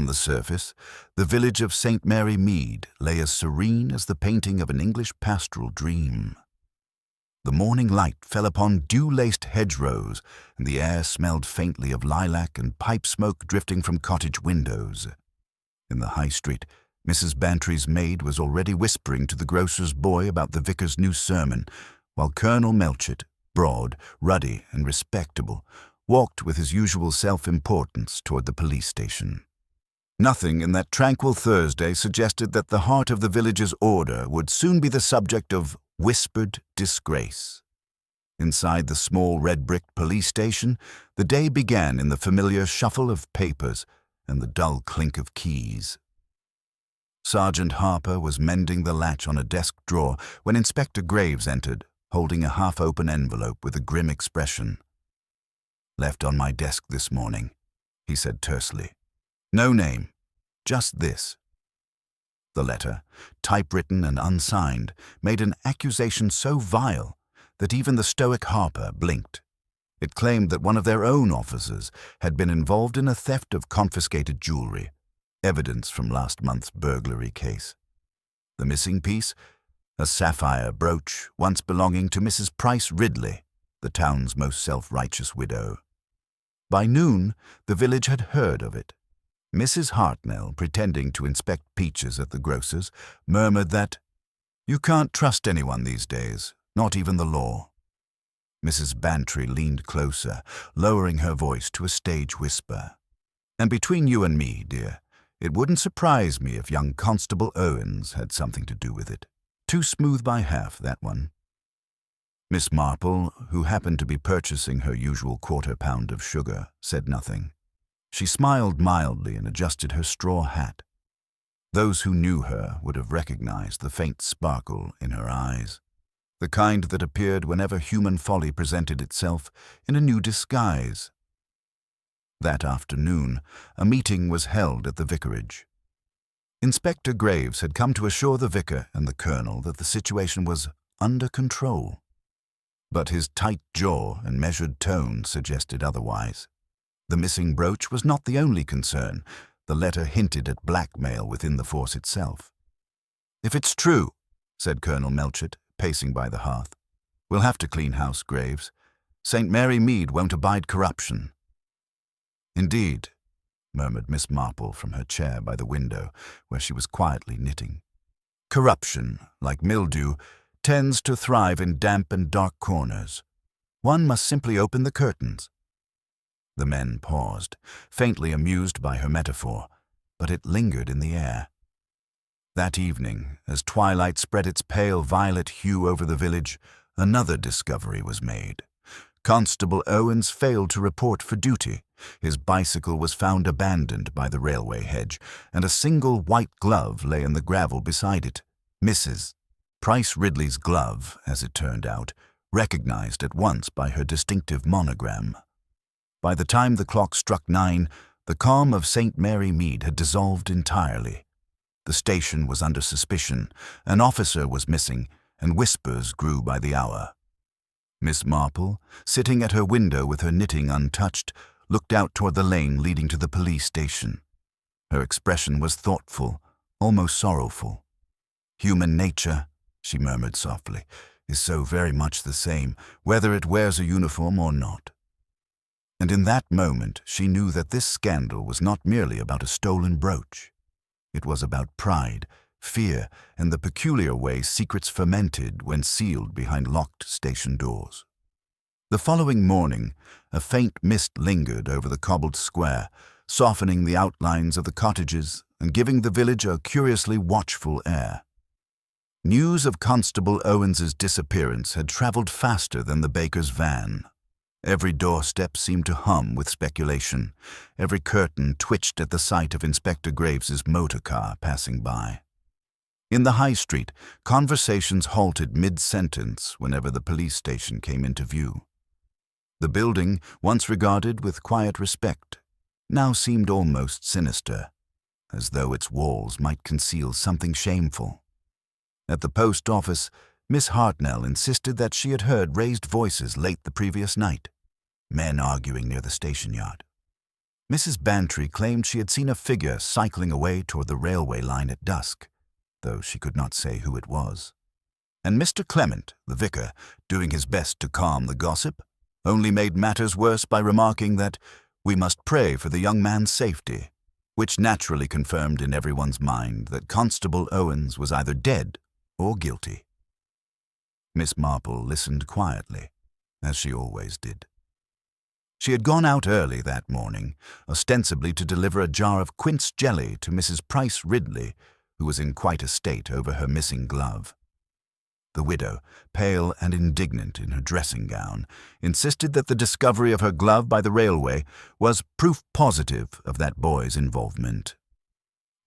On the surface, the village of St. Mary Mead lay as serene as the painting of an English pastoral dream. The morning light fell upon dew-laced hedgerows, and the air smelled faintly of lilac and pipe smoke drifting from cottage windows. In the high street, Mrs. Bantry's maid was already whispering to the grocer's boy about the vicar's new sermon, while Colonel Melchett, broad, ruddy, and respectable, walked with his usual self-importance toward the police station. Nothing in that tranquil Thursday suggested that the heart of the village's order would soon be the subject of whispered disgrace. Inside the small red-brick police station, the day began in the familiar shuffle of papers and the dull clink of keys. Sergeant Harper was mending the latch on a desk drawer when Inspector Graves entered, holding a half-open envelope with a grim expression. "Left on my desk this morning," he said tersely. "No name, just this." The letter, typewritten and unsigned, made an accusation so vile that even the stoic Harper blinked. It claimed that one of their own officers had been involved in a theft of confiscated jewelry, evidence from last month's burglary case. The missing piece? A sapphire brooch once belonging to Mrs. Price Ridley, the town's most self-righteous widow. By noon, the village had heard of it. Mrs. Hartnell, pretending to inspect peaches at the grocer's, murmured that, "You can't trust anyone these days, not even the law." Mrs. Bantry leaned closer, lowering her voice to a stage whisper. "And between you and me, dear, it wouldn't surprise me if young Constable Owens had something to do with it. Too smooth by half, that one." Miss Marple, who happened to be purchasing her usual quarter-pound of sugar, said nothing. She smiled mildly and adjusted her straw hat. Those who knew her would have recognized the faint sparkle in her eyes, the kind that appeared whenever human folly presented itself in a new disguise. That afternoon, a meeting was held at the vicarage. Inspector Graves had come to assure the vicar and the colonel that the situation was under control. But his tight jaw and measured tone suggested otherwise. The missing brooch was not the only concern. The letter hinted at blackmail within the force itself. "If it's true," said Colonel Melchett, pacing by the hearth, "we'll have to clean house, Graves. St. Mary Mead won't abide corruption." "Indeed," murmured Miss Marple from her chair by the window, where she was quietly knitting. "Corruption, like mildew, tends to thrive in damp and dark corners. One must simply open the curtains." The men paused, faintly amused by her metaphor, but it lingered in the air. That evening, as twilight spread its pale violet hue over the village, another discovery was made. Constable Owens failed to report for duty. His bicycle was found abandoned by the railway hedge, and a single white glove lay in the gravel beside it. Mrs. Price Ridley's glove, as it turned out, recognized at once by her distinctive monogram. By the time the clock struck 9, the calm of St. Mary Mead had dissolved entirely. The station was under suspicion, an officer was missing, and whispers grew by the hour. Miss Marple, sitting at her window with her knitting untouched, looked out toward the lane leading to the police station. Her expression was thoughtful, almost sorrowful. "Human nature," she murmured softly, "is so very much the same, whether it wears a uniform or not." And in that moment she knew that this scandal was not merely about a stolen brooch. It was about pride, fear, and the peculiar way secrets fermented when sealed behind locked station doors. The following morning, a faint mist lingered over the cobbled square, softening the outlines of the cottages and giving the village a curiously watchful air. News of Constable Owens's disappearance had traveled faster than the baker's van. Every doorstep seemed to hum with speculation. Every curtain twitched at the sight of Inspector Graves's motor car passing by. In the high street, conversations halted mid-sentence whenever the police station came into view. The building, once regarded with quiet respect, now seemed almost sinister, as though its walls might conceal something shameful. At the post office, Miss Hartnell insisted that she had heard raised voices late the previous night, men arguing near the station yard. Mrs. Bantry claimed she had seen a figure cycling away toward the railway line at dusk, though she could not say who it was. And Mr. Clement, the vicar, doing his best to calm the gossip, only made matters worse by remarking that we must pray for the young man's safety, which naturally confirmed in everyone's mind that Constable Owens was either dead or guilty. Miss Marple listened quietly, as she always did. She had gone out early that morning, ostensibly to deliver a jar of quince jelly to Mrs. Price Ridley, who was in quite a state over her missing glove. The widow, pale and indignant in her dressing gown, insisted that the discovery of her glove by the railway was proof positive of that boy's involvement.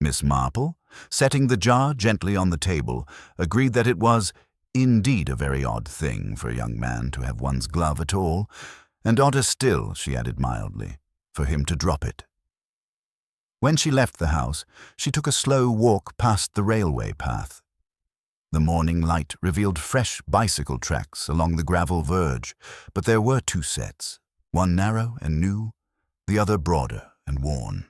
Miss Marple, setting the jar gently on the table, agreed that it was indeed a very odd thing for a young man to have one's glove at all, and odder still, she added mildly, for him to drop it. When she left the house, she took a slow walk past the railway path. The morning light revealed fresh bicycle tracks along the gravel verge, but there were two sets, one narrow and new, the other broader and worn.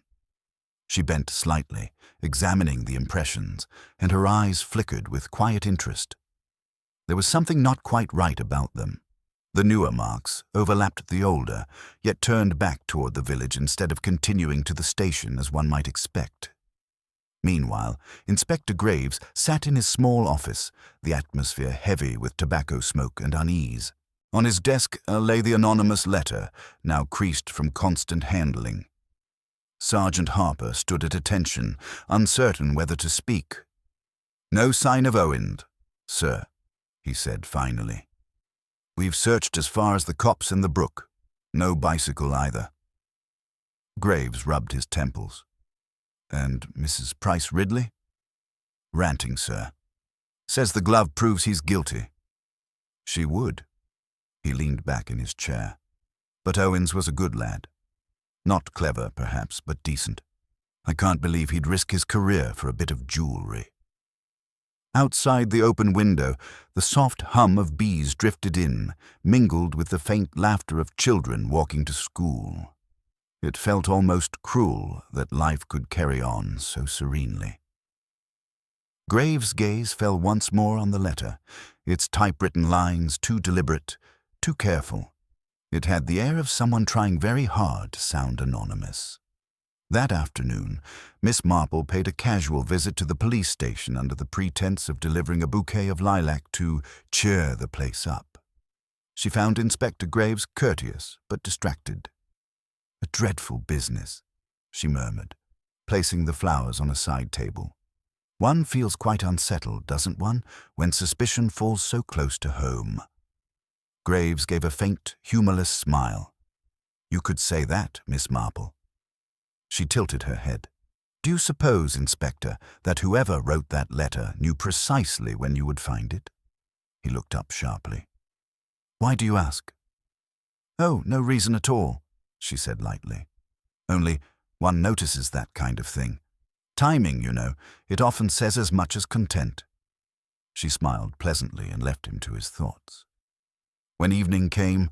She bent slightly, examining the impressions, and her eyes flickered with quiet interest. There was something not quite right about them. The newer marks overlapped the older, yet turned back toward the village instead of continuing to the station as one might expect. Meanwhile, Inspector Graves sat in his small office, the atmosphere heavy with tobacco smoke and unease. On his desk lay the anonymous letter, now creased from constant handling. Sergeant Harper stood at attention, uncertain whether to speak. "No sign of Owens, sir," he said finally. "We've searched as far as the copse in the brook. No bicycle either." Graves rubbed his temples. "And Mrs. Price Ridley?" "Ranting, sir. Says the glove proves he's guilty." "She would." He leaned back in his chair. "But Owens was a good lad. Not clever, perhaps, but decent. I can't believe he'd risk his career for a bit of jewelry." Outside the open window, the soft hum of bees drifted in, mingled with the faint laughter of children walking to school. It felt almost cruel that life could carry on so serenely. Graves' gaze fell once more on the letter, its typewritten lines too deliberate, too careful. It had the air of someone trying very hard to sound anonymous. That afternoon, Miss Marple paid a casual visit to the police station under the pretense of delivering a bouquet of lilac to cheer the place up. She found Inspector Graves courteous but distracted. "A dreadful business," she murmured, placing the flowers on a side table. "One feels quite unsettled, doesn't one, when suspicion falls so close to home?" Graves gave a faint, humorless smile. "You could say that, Miss Marple." She tilted her head. "Do you suppose, Inspector, that whoever wrote that letter knew precisely when you would find it?" He looked up sharply. "Why do you ask?" "Oh, no reason at all," she said lightly. "Only one notices that kind of thing. Timing, you know, it often says as much as content." She smiled pleasantly and left him to his thoughts. When evening came,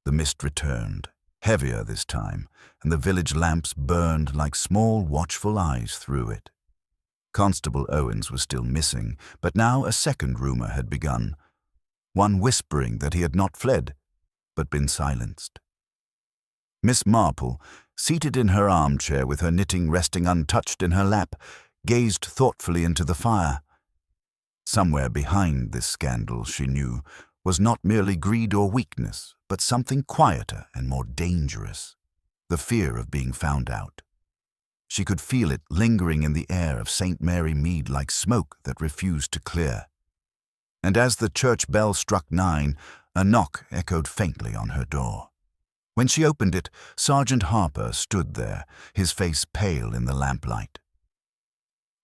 the mist returned, heavier this time, and the village lamps burned like small watchful eyes through it. Constable Owens was still missing, but now a second rumor had begun, one whispering that he had not fled, but been silenced. Miss Marple, seated in her armchair with her knitting resting untouched in her lap, gazed thoughtfully into the fire. Somewhere behind this scandal, she knew, was not merely greed or weakness, but something quieter and more dangerous, the fear of being found out. She could feel it lingering in the air of St. Mary Mead like smoke that refused to clear. And as the church bell struck 9, a knock echoed faintly on her door. When she opened it, Sergeant Harper stood there, his face pale in the lamplight.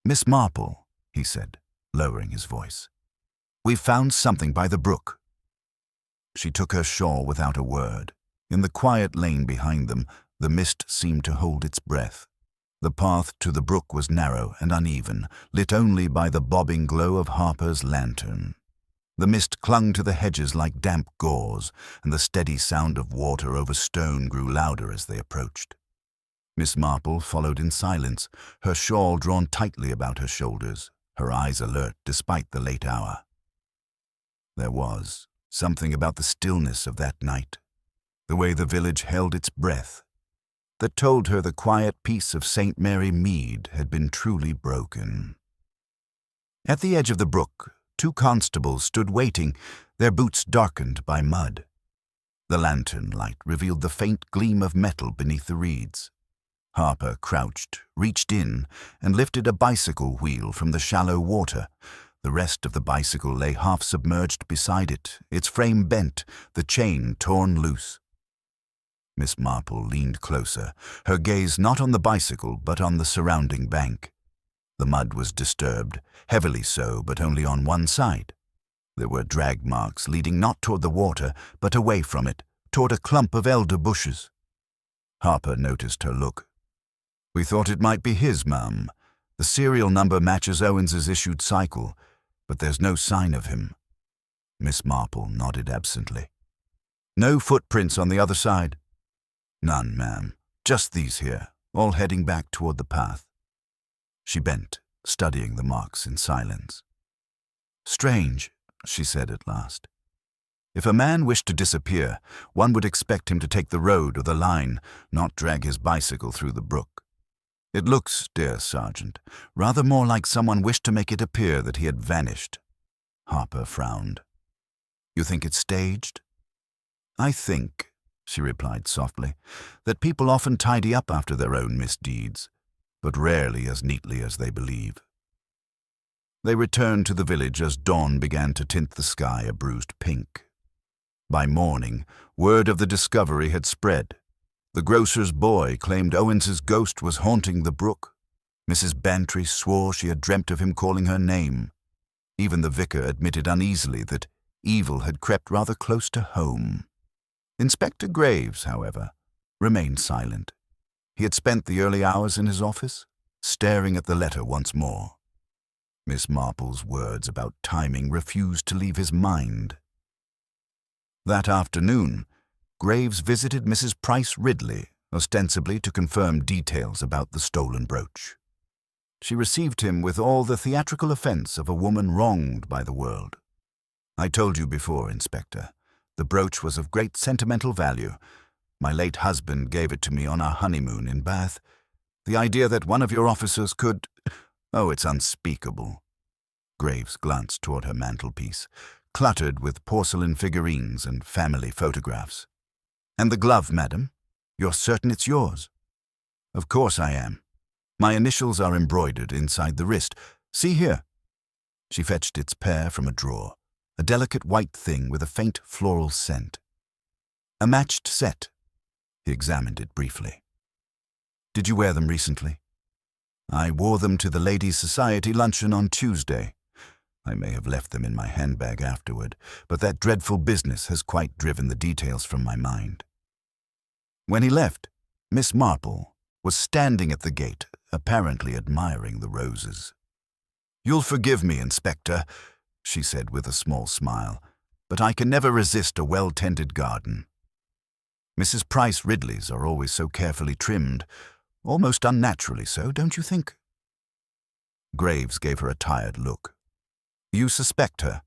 "Miss Marple," he said, lowering his voice, "we've found something by the brook." She took her shawl without a word. In the quiet lane behind them, the mist seemed to hold its breath. The path to the brook was narrow and uneven, lit only by the bobbing glow of Harper's lantern. The mist clung to the hedges like damp gauze, and the steady sound of water over stone grew louder as they approached. Miss Marple followed in silence, her shawl drawn tightly about her shoulders, her eyes alert despite the late hour. There was something about the stillness of that night, the way the village held its breath, that told her the quiet peace of St. Mary Mead had been truly broken. At the edge of the brook, 2 constables stood waiting, their boots darkened by mud. The lantern light revealed the faint gleam of metal beneath the reeds. Harper crouched, reached in, and lifted a bicycle wheel from the shallow water. The rest of the bicycle lay half-submerged beside it, its frame bent, the chain torn loose. Miss Marple leaned closer, her gaze not on the bicycle but on the surrounding bank. The mud was disturbed, heavily so, but only on one side. There were drag marks leading not toward the water, but away from it, toward a clump of elder bushes. Harper noticed her look. "We thought it might be his, ma'am. The serial number matches Owens's issued cycle, but there's no sign of him." Miss Marple nodded absently. "No footprints on the other side?" "None, ma'am. Just these here, all heading back toward the path." She bent, studying the marks in silence. "Strange," she said at last. "If a man wished to disappear, one would expect him to take the road or the line, not drag his bicycle through the brook. It looks, dear Sergeant, rather more like someone wished to make it appear that he had vanished." Harper frowned. "You think it's staged?" "I think," she replied softly, "that people often tidy up after their own misdeeds, but rarely as neatly as they believe." They returned to the village as dawn began to tint the sky a bruised pink. By morning, word of the discovery had spread. The grocer's boy claimed Owens's ghost was haunting the brook. Mrs. Bantry swore she had dreamt of him calling her name. Even the vicar admitted uneasily that evil had crept rather close to home. Inspector Graves, however, remained silent. He had spent the early hours in his office, staring at the letter once more. Miss Marple's words about timing refused to leave his mind. That afternoon, Graves visited Mrs. Price Ridley, ostensibly to confirm details about the stolen brooch. She received him with all the theatrical offense of a woman wronged by the world. "I told you before, Inspector, the brooch was of great sentimental value. My late husband gave it to me on our honeymoon in Bath. The idea that one of your officers could— Oh, it's unspeakable." Graves glanced toward her mantelpiece, cluttered with porcelain figurines and family photographs. "And the glove, madam? You're certain it's yours?" "Of course I am. My initials are embroidered inside the wrist. See here." She fetched its pair from a drawer, a delicate white thing with a faint floral scent. "A matched set." He examined it briefly. "Did you wear them recently?" "I wore them to the Ladies' Society luncheon on Tuesday. I may have left them in my handbag afterward, but that dreadful business has quite driven the details from my mind." When he left, Miss Marple was standing at the gate, apparently admiring the roses. "You'll forgive me, Inspector," she said with a small smile, "but I can never resist a well-tended garden. Mrs. Price Ridley's are always so carefully trimmed, almost unnaturally so, don't you think?" Graves gave her a tired look. "You suspect her?"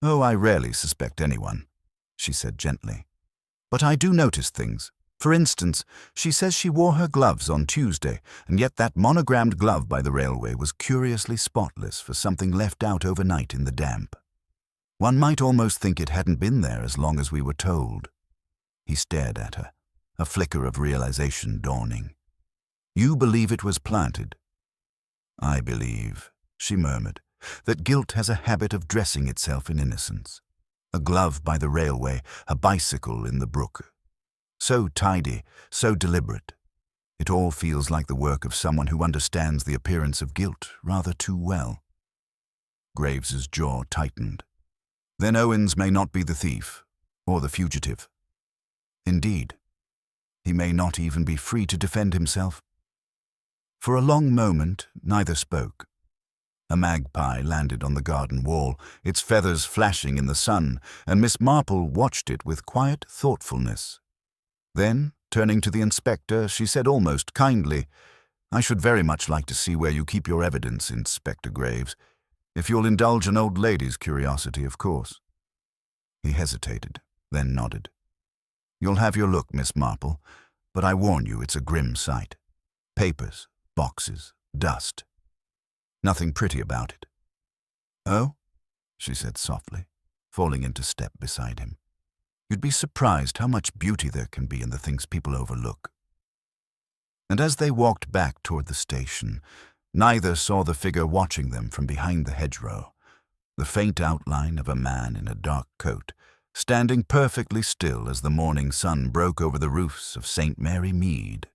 "Oh, I rarely suspect anyone," she said gently. "But I do notice things. For instance, she says she wore her gloves on Tuesday, and yet that monogrammed glove by the railway was curiously spotless for something left out overnight in the damp. One might almost think it hadn't been there as long as we were told." He stared at her, a flicker of realization dawning. "You believe it was planted?" "I believe," she murmured, "that guilt has a habit of dressing itself in innocence. A glove by the railway, a bicycle in the brook. So tidy, so deliberate. It all feels like the work of someone who understands the appearance of guilt rather too well." Graves's jaw tightened. "Then Owens may not be the thief, or the fugitive." "Indeed. He may not even be free to defend himself." For a long moment, neither spoke. A magpie landed on the garden wall, its feathers flashing in the sun, and Miss Marple watched it with quiet thoughtfulness. Then Turning to the inspector, she said almost kindly, "I should very much like to see where you keep your evidence, Inspector Graves. If you'll indulge an old lady's curiosity, of course." He hesitated, then nodded. "You'll have your look, Miss Marple, but I warn you it's a grim sight. Papers, boxes, dust. Nothing pretty about it." "Oh?" she said softly, falling into step beside him. "You'd be surprised how much beauty there can be in the things people overlook." And as they walked back toward the station, neither saw the figure watching them from behind the hedgerow, the faint outline of a man in a dark coat, standing perfectly still as the morning sun broke over the roofs of St. Mary Mead.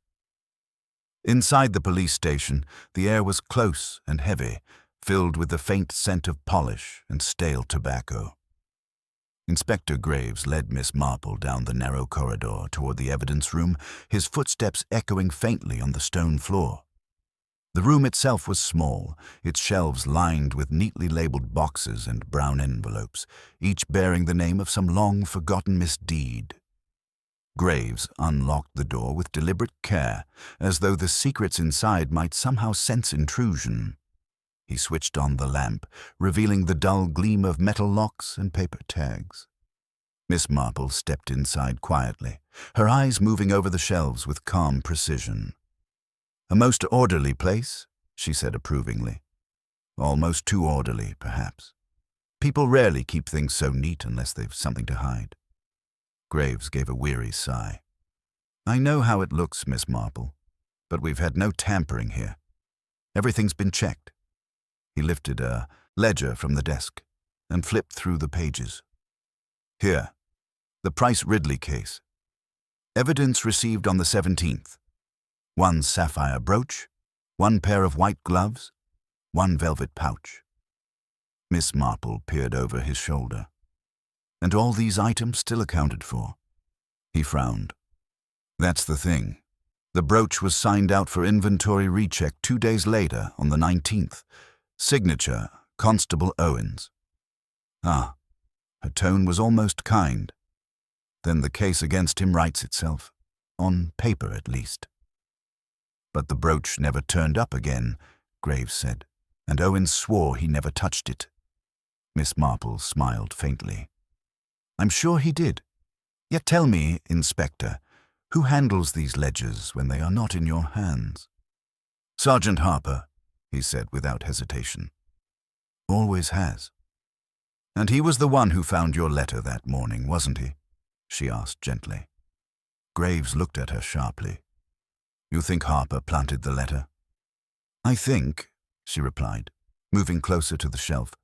Inside the police station, the air was close and heavy, filled with the faint scent of polish and stale tobacco. Inspector Graves led Miss Marple down the narrow corridor toward the evidence room, his footsteps echoing faintly on the stone floor. The room itself was small, its shelves lined with neatly labeled boxes and brown envelopes, each bearing the name of some long-forgotten misdeed. Graves unlocked the door with deliberate care, as though the secrets inside might somehow sense intrusion. He switched on the lamp, revealing the dull gleam of metal locks and paper tags. Miss Marple stepped inside quietly, her eyes moving over the shelves with calm precision. "A most orderly place," she said approvingly. "Almost too orderly, perhaps. People rarely keep things so neat unless they've something to hide." Graves gave a weary sigh. "I know how it looks, Miss Marple, but we've had no tampering here. Everything's been checked." He lifted a ledger from the desk and flipped through the pages. "Here, the Price Ridley case. Evidence received on the 17th. 1 sapphire brooch, 1 pair of white gloves, 1 velvet pouch." Miss Marple peered over his shoulder. "And all these items still accounted for?" He frowned. "That's the thing. The brooch was signed out for inventory recheck 2 days later, on the 19th. Signature, Constable Owens." "Ah." Her tone was almost kind. "Then the case against him writes itself, on paper at least." "But the brooch never turned up again," Graves said, "and Owens swore he never touched it." Miss Marple smiled faintly. "I'm sure he did. Yet tell me, Inspector, who handles these ledgers when they are not in your hands?" "Sergeant Harper," he said without hesitation. "Always has." "And he was the one who found your letter that morning, wasn't he?" she asked gently. Graves looked at her sharply. "You think Harper planted the letter?" "I think," she replied, moving closer to the shelf,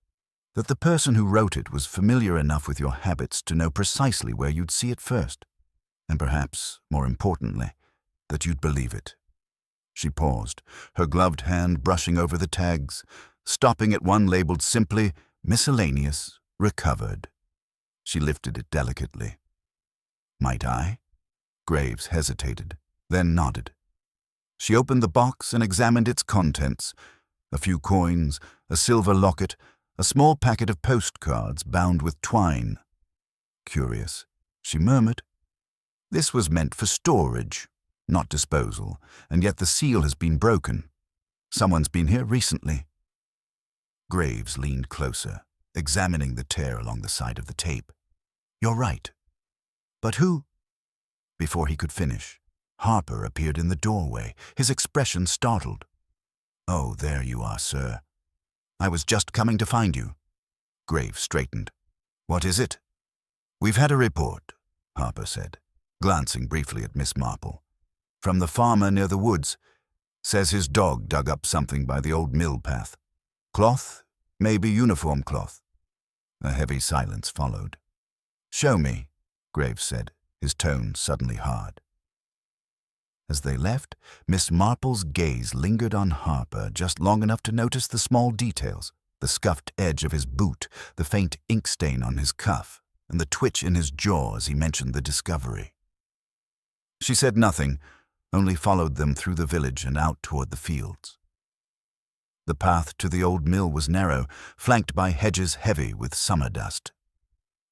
"that the person who wrote it was familiar enough with your habits to know precisely where you'd see it first, and perhaps, more importantly, that you'd believe it." She paused, her gloved hand brushing over the tags, stopping at one labeled simply, "Miscellaneous, Recovered." She lifted it delicately. "Might I?" Graves hesitated, then nodded. She opened the box and examined its contents: a few coins, a silver locket, a small packet of postcards bound with twine. "Curious," she murmured. "This was meant for storage, not disposal, and yet the seal has been broken. Someone's been here recently." Graves leaned closer, examining the tear along the side of the tape. "You're right. But who?" Before he could finish, Harper appeared in the doorway, his expression startled. "Oh, there you are, sir. I was just coming to find you." Graves straightened. "What is it?" "We've had a report," Harper said, glancing briefly at Miss Marple. "From the farmer near the woods. Says his dog dug up something by the old mill path. Cloth? Maybe uniform cloth." A heavy silence followed. "Show me," Graves said, his tone suddenly hard. As they left, Miss Marple's gaze lingered on Harper just long enough to notice the small details: the scuffed edge of his boot, the faint ink stain on his cuff, and the twitch in his jaw as he mentioned the discovery. She said nothing, only followed them through the village and out toward the fields. The path to the old mill was narrow, flanked by hedges heavy with summer dust.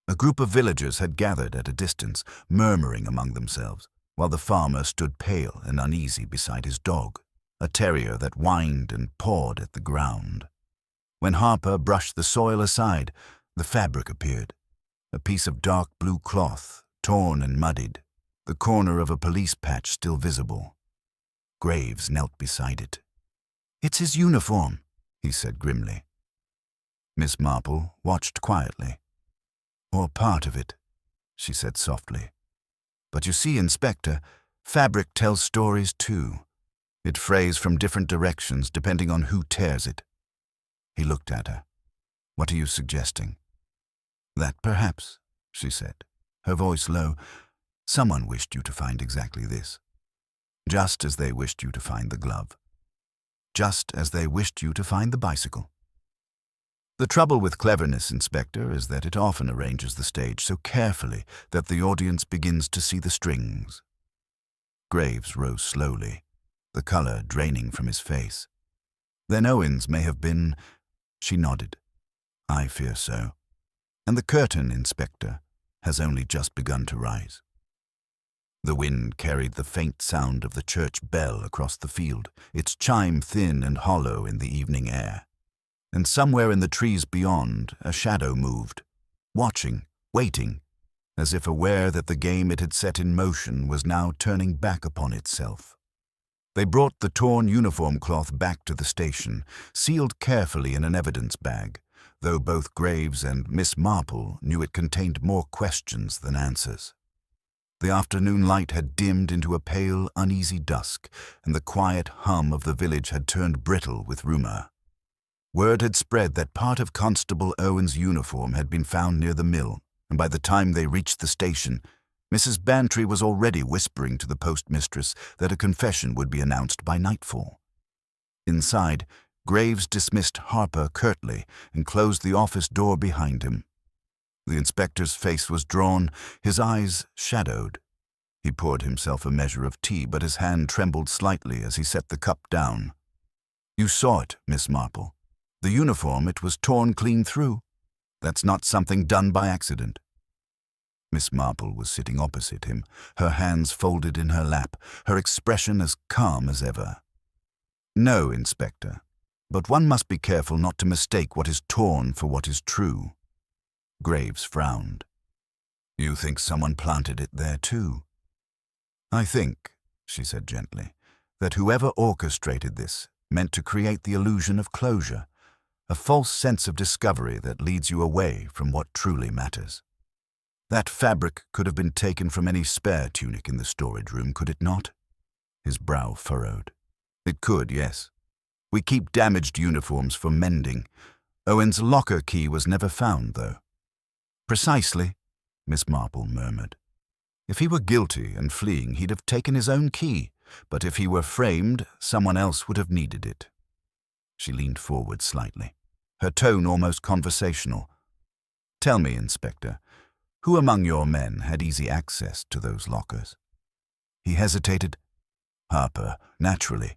A group of villagers had gathered at a distance, murmuring among themselves, while the farmer stood pale and uneasy beside his dog, a terrier that whined and pawed at the ground. When Harper brushed the soil aside, the fabric appeared, a piece of dark blue cloth, torn and muddied, the corner of a police patch still visible. Graves knelt beside it. "It's his uniform," he said grimly. Miss Marple watched quietly. "Or part of it," she said softly. "But you see, Inspector, fabric tells stories too. It frays from different directions depending on who tears it." He looked at her. "What are you suggesting?" "That perhaps," she said, her voice low, "someone wished you to find exactly this. Just as they wished you to find the glove. Just as they wished you to find the bicycle. The trouble with cleverness, Inspector, is that it often arranges the stage so carefully that the audience begins to see the strings." Graves rose slowly, the color draining from his face. "Then Owens may have been—" She nodded. "I fear so. And the curtain, Inspector, has only just begun to rise." The wind carried the faint sound of the church bell across the field, its chime thin and hollow in the evening air. And somewhere in the trees beyond, a shadow moved, watching, waiting, as if aware that the game it had set in motion was now turning back upon itself. They brought the torn uniform cloth back to the station, sealed carefully in an evidence bag, though both Graves and Miss Marple knew it contained more questions than answers. The afternoon light had dimmed into a pale, uneasy dusk, and the quiet hum of the village had turned brittle with rumor. Word had spread that part of Constable Owen's uniform had been found near the mill, and by the time they reached the station, Mrs. Bantry was already whispering to the postmistress that a confession would be announced by nightfall. Inside, Graves dismissed Harper curtly and closed the office door behind him. The inspector's face was drawn, his eyes shadowed. He poured himself a measure of tea, but his hand trembled slightly as he set the cup down. "You saw it, Miss Marple. The uniform, it was torn clean through. That's not something done by accident." Miss Marple was sitting opposite him, her hands folded in her lap, her expression as calm as ever. "No, Inspector, but one must be careful not to mistake what is torn for what is true." Graves frowned. "You think someone planted it there too?" "I think," she said gently, "that whoever orchestrated this meant to create the illusion of closure, a false sense of discovery that leads you away from what truly matters. That fabric could have been taken from any spare tunic in the storage room, could it not?" His brow furrowed. "It could, yes. We keep damaged uniforms for mending. Owen's locker key was never found, though." "Precisely," Miss Marple murmured. "If he were guilty and fleeing, he'd have taken his own key, but if he were framed, someone else would have needed it." She leaned forward slightly, her tone almost conversational. "Tell me, Inspector, who among your men had easy access to those lockers?" He hesitated. "Harper, naturally.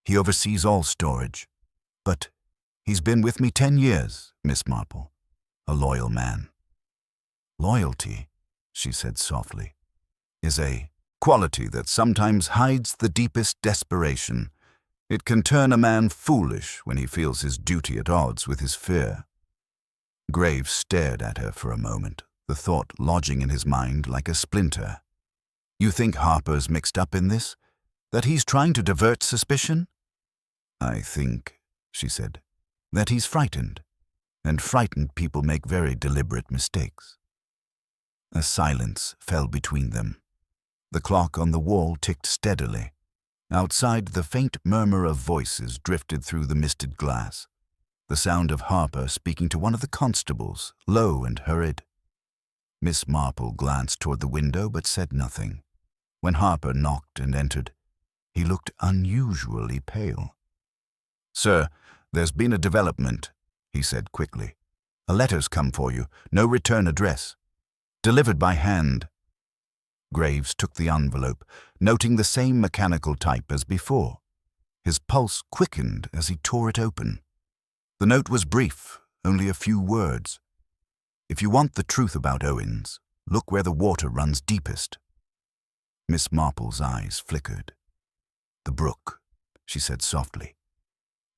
He oversees all storage. But he's been with me 10 years, Miss Marple. A loyal man." "Loyalty," she said softly, "is a quality that sometimes hides the deepest desperation. It can turn a man foolish when he feels his duty at odds with his fear." Graves stared at her for a moment, the thought lodging in his mind like a splinter. "You think Harper's mixed up in this? That he's trying to divert suspicion?" "I think," she said, "that he's frightened, and frightened people make very deliberate mistakes." A silence fell between them. The clock on the wall ticked steadily. Outside, the faint murmur of voices drifted through the misted glass, the sound of Harper speaking to one of the constables, low and hurried. Miss Marple glanced toward the window but said nothing. When Harper knocked and entered, he looked unusually pale. "Sir, there's been a development," he said quickly. "A letter's come for you, no return address. Delivered by hand." Graves took the envelope, noting the same mechanical type as before. His pulse quickened as he tore it open. The note was brief, only a few words. "If you want the truth about Owens, look where the water runs deepest." Miss Marple's eyes flickered. "The brook," she said softly.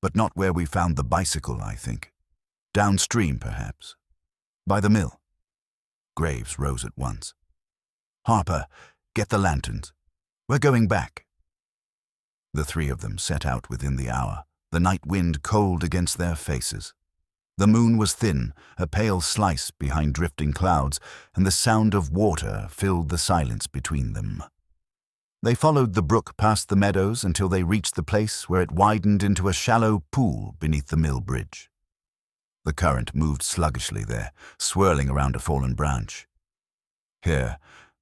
"But not where we found the bicycle, I think. Downstream, perhaps. By the mill." Graves rose at once. "Harper, get the lanterns. We're going back." The three of them set out within the hour, the night wind cold against their faces. The moon was thin, a pale slice behind drifting clouds, and the sound of water filled the silence between them. They followed the brook past the meadows until they reached the place where it widened into a shallow pool beneath the mill bridge. The current moved sluggishly there, swirling around a fallen branch. "Here,"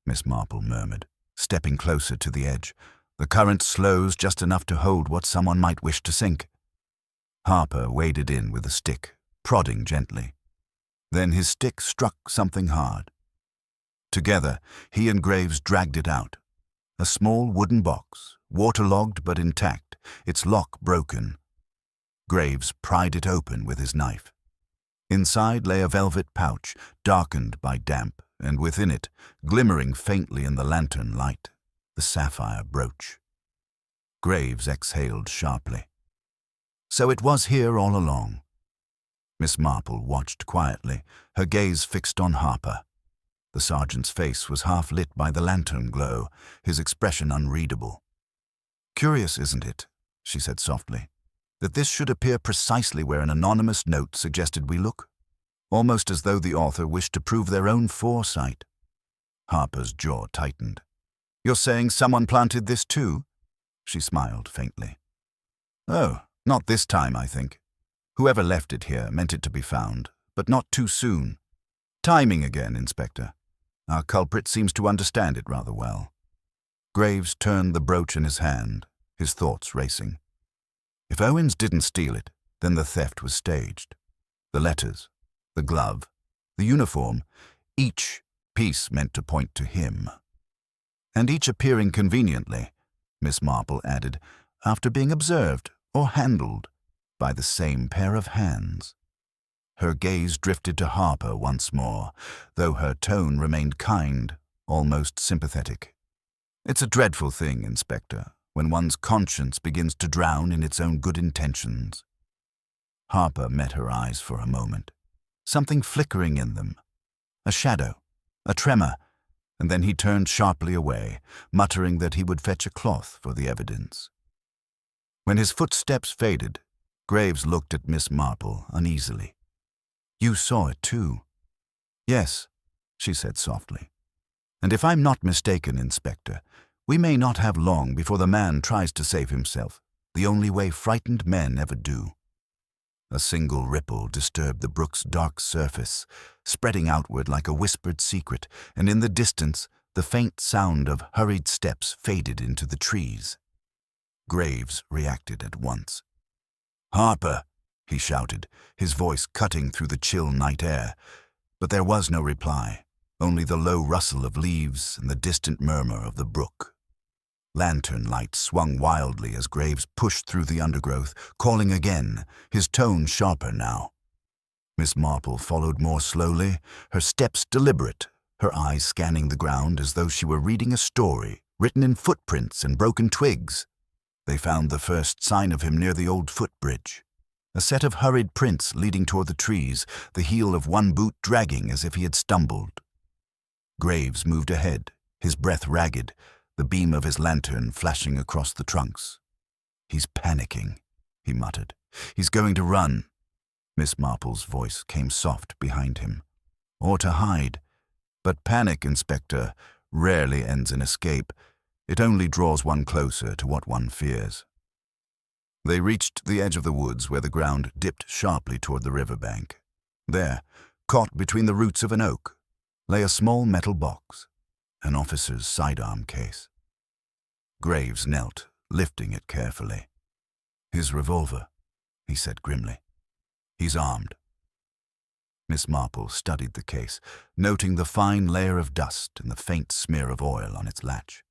Miss Marple murmured, stepping closer to the edge. "The current slows just enough to hold what someone might wish to sink." Harper waded in with a stick, prodding gently. Then his stick struck something hard. Together, he and Graves dragged it out. A small wooden box, waterlogged but intact, its lock broken. Graves pried it open with his knife. Inside lay a velvet pouch, darkened by damp, and within it, glimmering faintly in the lantern light, the sapphire brooch. Graves exhaled sharply. "So it was here all along." Miss Marple watched quietly, her gaze fixed on Harper. The sergeant's face was half lit by the lantern glow, his expression unreadable. "Curious, isn't it," she said softly, "that this should appear precisely where an anonymous note suggested we look? Almost as though the author wished to prove their own foresight." Harper's jaw tightened. "You're saying someone planted this too?" She smiled faintly. "Oh, not this time, I think. Whoever left it here meant it to be found, but not too soon. Timing again, Inspector. Our culprit seems to understand it rather well." Graves turned the brooch in his hand, his thoughts racing. If Owens didn't steal it, then the theft was staged. The letters, the glove, the uniform, each piece meant to point to him. And each appearing conveniently, Miss Marple added, after being observed or handled by the same pair of hands. Her gaze drifted to Harper once more, though her tone remained kind, almost sympathetic. "It's a dreadful thing, Inspector, when one's conscience begins to drown in its own good intentions." Harper met her eyes for a moment, something flickering in them. A shadow, a tremor, and then he turned sharply away, muttering that he would fetch a cloth for the evidence. When his footsteps faded, Graves looked at Miss Marple uneasily. "You saw it too." "Yes," she said softly. "And if I'm not mistaken, Inspector, we may not have long before the man tries to save himself, the only way frightened men ever do." A single ripple disturbed the brook's dark surface, spreading outward like a whispered secret, and in the distance the faint sound of hurried steps faded into the trees. Graves reacted at once. "Harper!" he shouted, his voice cutting through the chill night air. But there was no reply, only the low rustle of leaves and the distant murmur of the brook. Lantern light swung wildly as Graves pushed through the undergrowth, calling again, his tone sharper now. Miss Marple followed more slowly, her steps deliberate, her eyes scanning the ground as though she were reading a story written in footprints and broken twigs. They found the first sign of him near the old footbridge. A set of hurried prints leading toward the trees, the heel of one boot dragging as if he had stumbled. Graves moved ahead, his breath ragged, the beam of his lantern flashing across the trunks. "He's panicking," he muttered. "He's going to run." Miss Marple's voice came soft behind him. "Or to hide. But panic, Inspector, rarely ends in escape. It only draws one closer to what one fears." They reached the edge of the woods where the ground dipped sharply toward the riverbank. There, caught between the roots of an oak, lay a small metal box, an officer's sidearm case. Graves knelt, lifting it carefully. "His revolver," he said grimly. "He's armed." Miss Marple studied the case, noting the fine layer of dust and the faint smear of oil on its latch.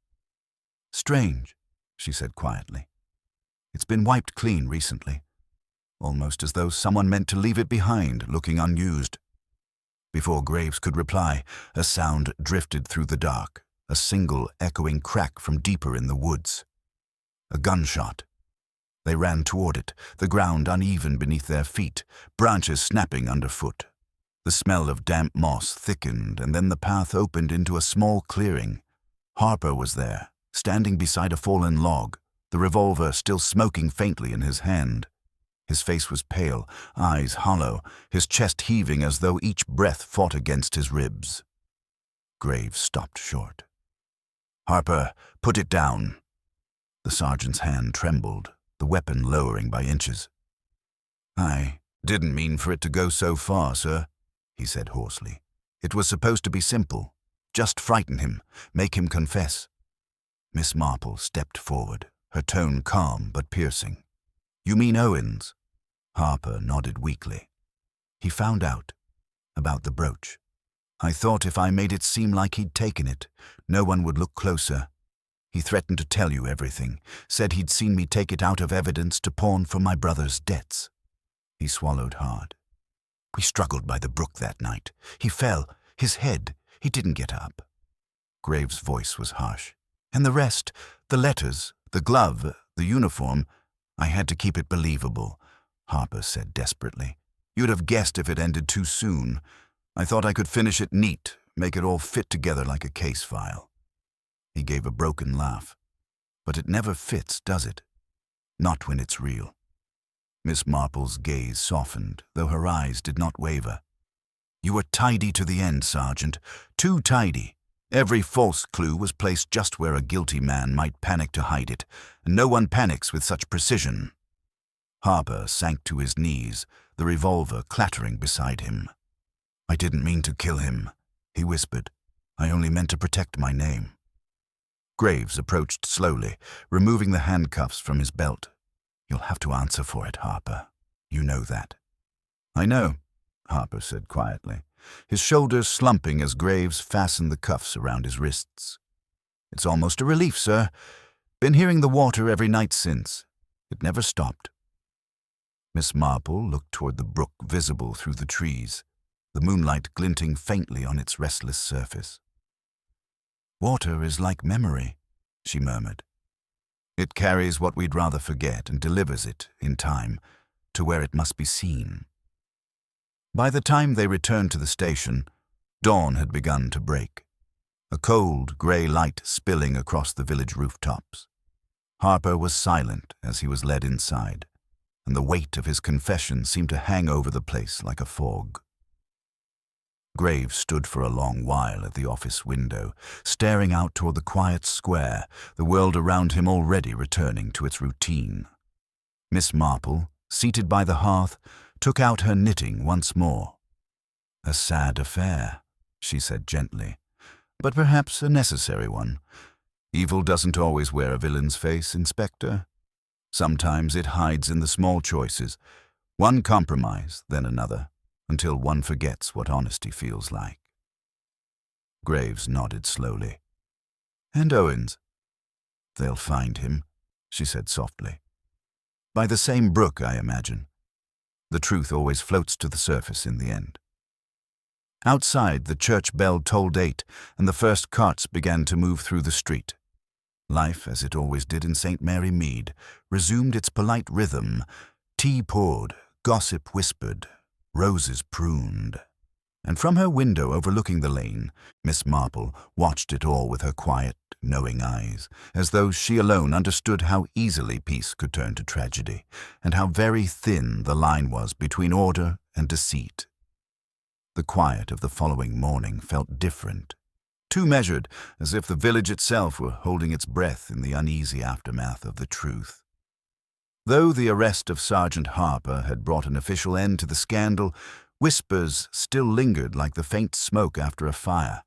"Strange," she said quietly. "It's been wiped clean recently, almost as though someone meant to leave it behind, looking unused." Before Graves could reply, a sound drifted through the dark, a single echoing crack from deeper in the woods. A gunshot. They ran toward it, the ground uneven beneath their feet, branches snapping underfoot. The smell of damp moss thickened, and then the path opened into a small clearing. Harper was there, standing beside a fallen log, the revolver still smoking faintly in his hand. His face was pale, eyes hollow, his chest heaving as though each breath fought against his ribs. Graves stopped short. "Harper, put it down." The sergeant's hand trembled, the weapon lowering by inches. "I didn't mean for it to go so far, sir," he said hoarsely. "It was supposed to be simple. Just frighten him, make him confess." Miss Marple stepped forward, her tone calm but piercing. "You mean Owens?" Harper nodded weakly. "He found out about the brooch. I thought if I made it seem like he'd taken it, no one would look closer. He threatened to tell you everything, said he'd seen me take it out of evidence to pawn for my brother's debts." He swallowed hard. "We struggled by the brook that night. He fell, his head. He didn't get up." Graves' voice was harsh. "And the rest, the letters, the glove, the uniform, I had to keep it believable," Harper said desperately. "You'd have guessed if it ended too soon. I thought I could finish it neat, make it all fit together like a case file." He gave a broken laugh. "But it never fits, does it? Not when it's real." Miss Marple's gaze softened, though her eyes did not waver. "You were tidy to the end, Sergeant. Too tidy. Every false clue was placed just where a guilty man might panic to hide it, and no one panics with such precision." Harper sank to his knees, the revolver clattering beside him. "I didn't mean to kill him," he whispered. "I only meant to protect my name." Graves approached slowly, removing the handcuffs from his belt. "You'll have to answer for it, Harper. You know that." "I know," Harper said quietly, his shoulders slumping as Graves fastened the cuffs around his wrists. "It's almost a relief, sir. Been hearing the water every night since. It never stopped." Miss Marple looked toward the brook visible through the trees, the moonlight glinting faintly on its restless surface. "Water is like memory," she murmured. "It carries what we'd rather forget and delivers it, in time, to where it must be seen." By the time they returned to the station, dawn had begun to break, a cold, grey light spilling across the village rooftops. Harper was silent as he was led inside, and the weight of his confession seemed to hang over the place like a fog. Graves stood for a long while at the office window, staring out toward the quiet square, the world around him already returning to its routine. Miss Marple, seated by the hearth, took out her knitting once more. "A sad affair," she said gently, "but perhaps a necessary one. Evil doesn't always wear a villain's face, Inspector. Sometimes it hides in the small choices, one compromise, then another, until one forgets what honesty feels like." Graves nodded slowly. "And Owens?" "They'll find him," she said softly. "By the same brook, I imagine. The truth always floats to the surface in the end." Outside, the church bell tolled 8, and the first carts began to move through the street. Life, as it always did in St. Mary Mead, resumed its polite rhythm. Tea poured, gossip whispered, roses pruned. And from her window overlooking the lane, Miss Marple watched it all with her quiet, knowing eyes, as though she alone understood how easily peace could turn to tragedy, and how very thin the line was between order and deceit. The quiet of the following morning felt different, too measured, as if the village itself were holding its breath in the uneasy aftermath of the truth. Though the arrest of Sergeant Harper had brought an official end to the scandal, whispers still lingered like the faint smoke after a fire.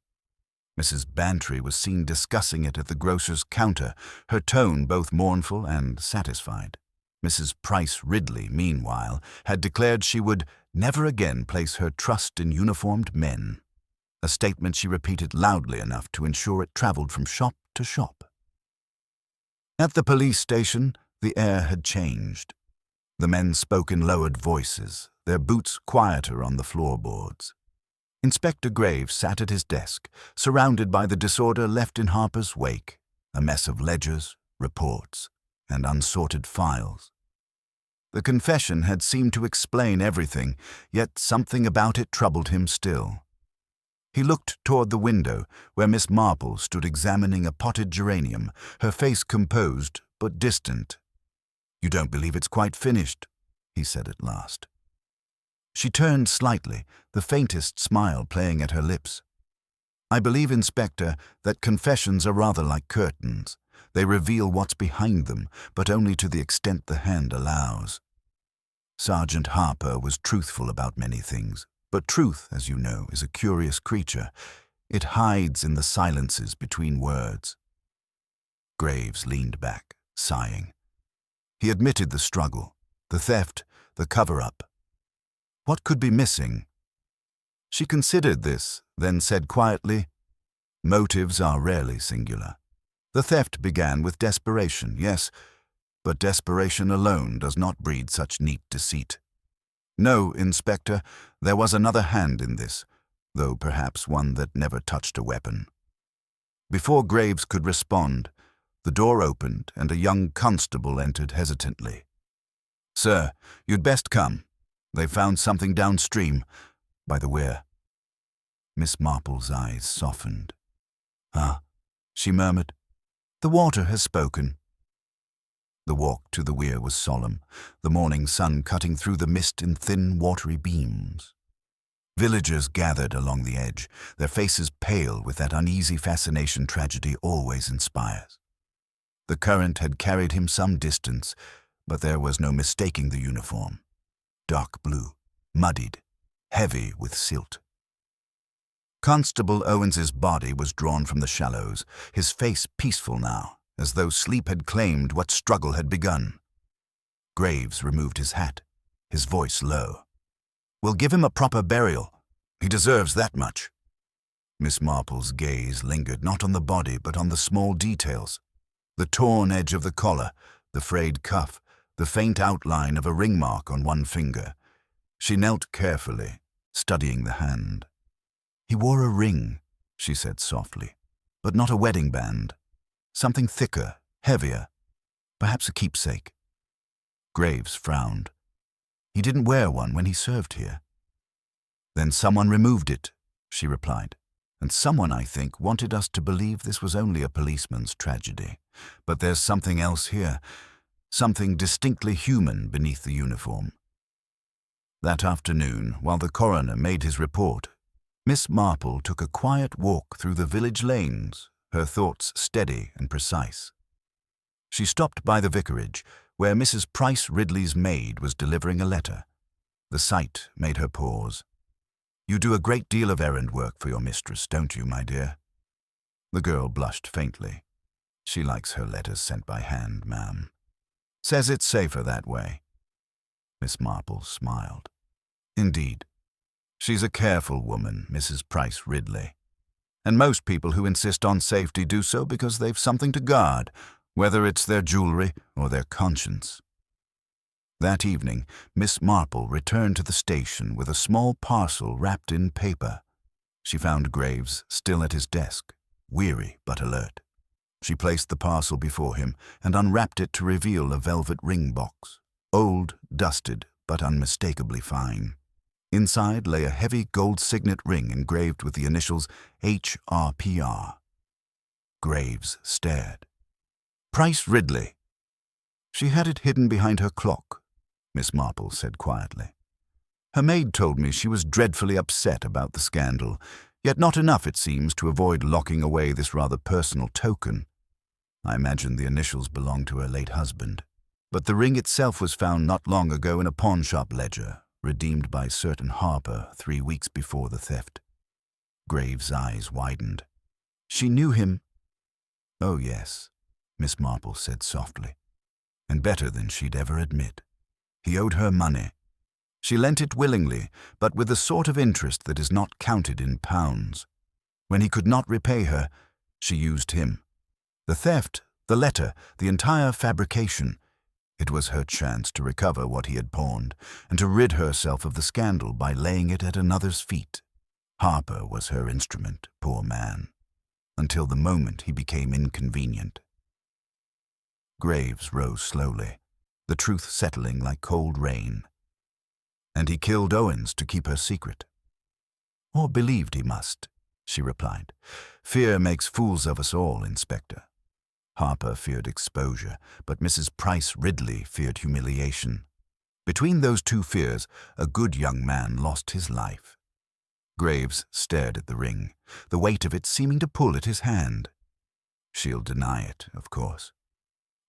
Mrs. Bantry was seen discussing it at the grocer's counter, her tone both mournful and satisfied. Mrs. Price Ridley, meanwhile, had declared she would never again place her trust in uniformed men, a statement she repeated loudly enough to ensure it traveled from shop to shop. At the police station, the air had changed. The men spoke in lowered voices, their boots quieter on the floorboards. Inspector Graves sat at his desk, surrounded by the disorder left in Harper's wake, a mess of ledgers, reports, and unsorted files. The confession had seemed to explain everything, yet something about it troubled him still. He looked toward the window, where Miss Marple stood examining a potted geranium, her face composed but distant. "You don't believe it's quite finished," he said at last. She turned slightly, the faintest smile playing at her lips. "I believe, Inspector, that confessions are rather like curtains. They reveal what's behind them, but only to the extent the hand allows. Sergeant Harper was truthful about many things, but truth, as you know, is a curious creature. It hides in the silences between words." Graves leaned back, sighing. He admitted the struggle, the theft, the cover-up. What could be missing? She considered this, then said quietly, "Motives are rarely singular. The theft began with desperation, yes, but desperation alone does not breed such neat deceit. No, Inspector, there was another hand in this, though perhaps one that never touched a weapon." Before Graves could respond, the door opened and a young constable entered hesitantly. "Sir, you'd best come. They found something downstream, by the weir." Miss Marple's eyes softened. "Ah," she murmured. "The water has spoken." The walk to the weir was solemn, the morning sun cutting through the mist in thin, watery beams. Villagers gathered along the edge, their faces pale with that uneasy fascination tragedy always inspires. The current had carried him some distance, but there was no mistaking the uniform. Dark blue, muddied, heavy with silt. Constable Owens's body was drawn from the shallows, his face peaceful now, as though sleep had claimed what struggle had begun. Graves removed his hat, his voice low. "We'll give him a proper burial. He deserves that much." Miss Marple's gaze lingered not on the body but on the small details. The torn edge of the collar, the frayed cuff, the faint outline of a ring mark on one finger. She knelt carefully, studying the hand. "He wore a ring," she said softly, "but not a wedding band. Something thicker, heavier, perhaps a keepsake." Graves frowned. "He didn't wear one when he served here." "Then someone removed it," she replied. "And someone, I think, wanted us to believe this was only a policeman's tragedy. But there's something else here, something distinctly human beneath the uniform." That afternoon, while the coroner made his report, Miss Marple took a quiet walk through the village lanes, her thoughts steady and precise. She stopped by the vicarage, where Mrs. Price Ridley's maid was delivering a letter. The sight made her pause. "You do a great deal of errand work for your mistress, don't you, my dear?" The girl blushed faintly. "She likes her letters sent by hand, ma'am. Says it's safer that way." Miss Marple smiled. "Indeed. She's a careful woman, Mrs. Price Ridley. And most people who insist on safety do so because they've something to guard, whether it's their jewelry or their conscience." That evening, Miss Marple returned to the station with a small parcel wrapped in paper. She found Graves still at his desk, weary but alert. She placed the parcel before him and unwrapped it to reveal a velvet ring box, old, dusted, but unmistakably fine. Inside lay a heavy gold signet ring engraved with the initials HRPR. Graves stared. "Price Ridley." "She had it hidden behind her clock," Miss Marple said quietly. "Her maid told me she was dreadfully upset about the scandal, yet not enough, it seems, to avoid locking away this rather personal token. I imagine the initials belonged to her late husband. But the ring itself was found not long ago in a pawnshop ledger, redeemed by certain Harper 3 weeks before the theft." Graves' eyes widened. "She knew him?" "Oh, yes," Miss Marple said softly, "and better than she'd ever admit. He owed her money. She lent it willingly, but with the sort of interest that is not counted in pounds. When he could not repay her, she used him. The theft, the letter, the entire fabrication, it was her chance to recover what he had pawned and to rid herself of the scandal by laying it at another's feet. Harper was her instrument, poor man, until the moment he became inconvenient. Graves rose slowly, the truth settling like cold rain. And he killed Owens to keep her secret. Or believed he must, she replied. Fear makes fools of us all, Inspector. Harper feared exposure, but Mrs. Price Ridley feared humiliation. Between those two fears, a good young man lost his life. Graves stared at the ring, the weight of it seeming to pull at his hand. She'll deny it, of course.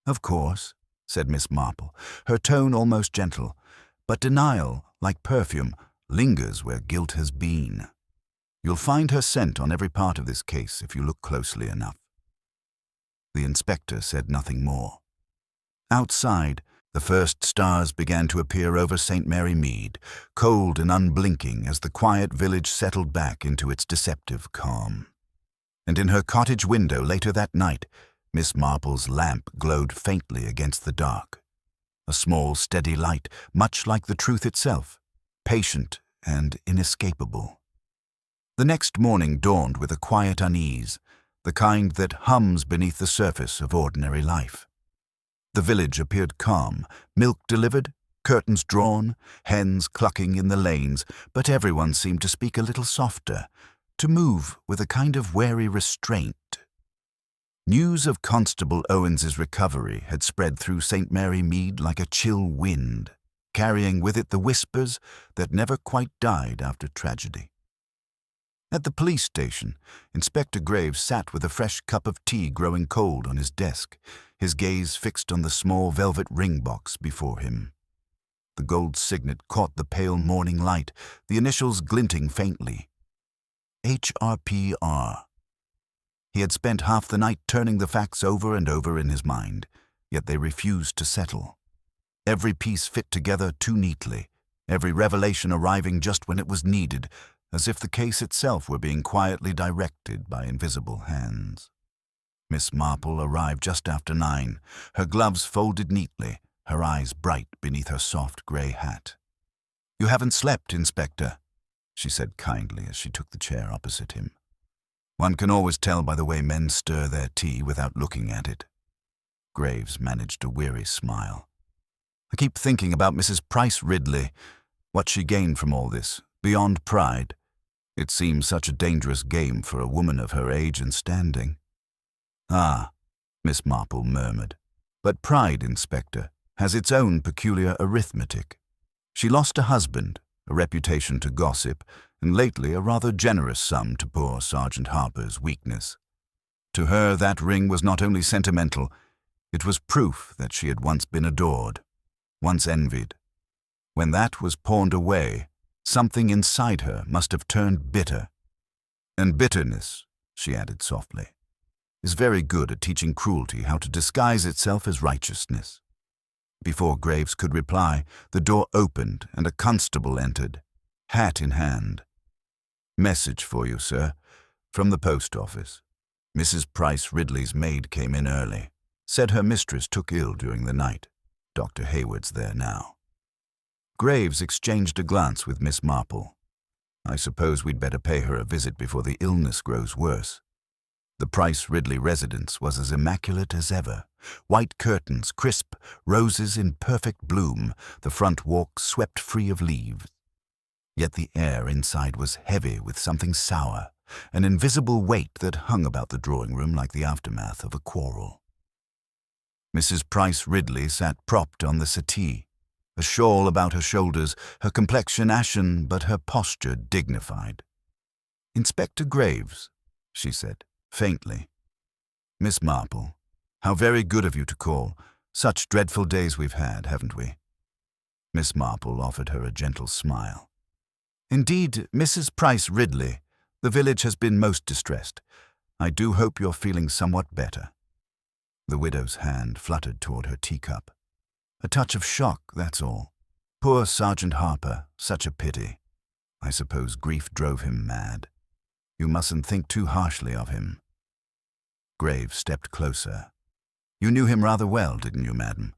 Of course, said Miss Marple, her tone almost gentle, but denial, like perfume, lingers where guilt has been. You'll find her scent on every part of this case if you look closely enough. The inspector said nothing more. Outside, the first stars began to appear over St. Mary Mead, cold and unblinking as the quiet village settled back into its deceptive calm. And in her cottage window later that night, Miss Marple's lamp glowed faintly against the dark. A small, steady light, much like the truth itself, patient and inescapable. The next morning dawned with a quiet unease, the kind that hums beneath the surface of ordinary life. The village appeared calm, milk delivered, curtains drawn, hens clucking in the lanes, but everyone seemed to speak a little softer, to move with a kind of wary restraint. News of Constable Owens's recovery had spread through St. Mary Mead like a chill wind, carrying with it the whispers that never quite died after tragedy. At the police station, Inspector Graves sat with a fresh cup of tea growing cold on his desk, his gaze fixed on the small velvet ring box before him. The gold signet caught the pale morning light, the initials glinting faintly. HRPR. He had spent half the night turning the facts over and over in his mind, yet they refused to settle. Every piece fit together too neatly, every revelation arriving just when it was needed, as if the case itself were being quietly directed by invisible hands. Miss Marple arrived just after 9, her gloves folded neatly, her eyes bright beneath her soft grey hat. "You haven't slept, Inspector," she said kindly as she took the chair opposite him. "One can always tell by the way men stir their tea without looking at it." Graves managed a weary smile. "I keep thinking about Mrs. Price Ridley, what she gained from all this, beyond pride. It seems such a dangerous game for a woman of her age and standing." "Ah," Miss Marple murmured. "But pride, Inspector, has its own peculiar arithmetic. She lost a husband, a reputation to gossip, and lately a rather generous sum to poor Sergeant Harper's weakness. To her that ring was not only sentimental, it was proof that she had once been adored, once envied. When that was pawned away, something inside her must have turned bitter. And bitterness," she added softly, "is very good at teaching cruelty how to disguise itself as righteousness." Before Graves could reply, the door opened and a constable entered, hat in hand. "Message for you, sir, from the post office. Mrs. Price Ridley's maid came in early. Said her mistress took ill during the night. Dr. Hayward's there now." Graves exchanged a glance with Miss Marple. "I suppose we'd better pay her a visit before the illness grows worse." The Price Ridley residence was as immaculate as ever. White curtains, crisp, roses in perfect bloom, the front walk swept free of leaves. Yet the air inside was heavy with something sour, an invisible weight that hung about the drawing room like the aftermath of a quarrel. Mrs. Price Ridley sat propped on the settee, a shawl about her shoulders, her complexion ashen but her posture dignified. "Inspector Graves," she said, faintly. "Miss Marple, how very good of you to call. Such dreadful days we've had, haven't we?" Miss Marple offered her a gentle smile. "Indeed, Mrs. Price Ridley, the village has been most distressed. I do hope you're feeling somewhat better." The widow's hand fluttered toward her teacup. "A touch of shock, that's all. Poor Sergeant Harper, such a pity. I suppose grief drove him mad. You mustn't think too harshly of him." Graves stepped closer. "You knew him rather well, didn't you, madam?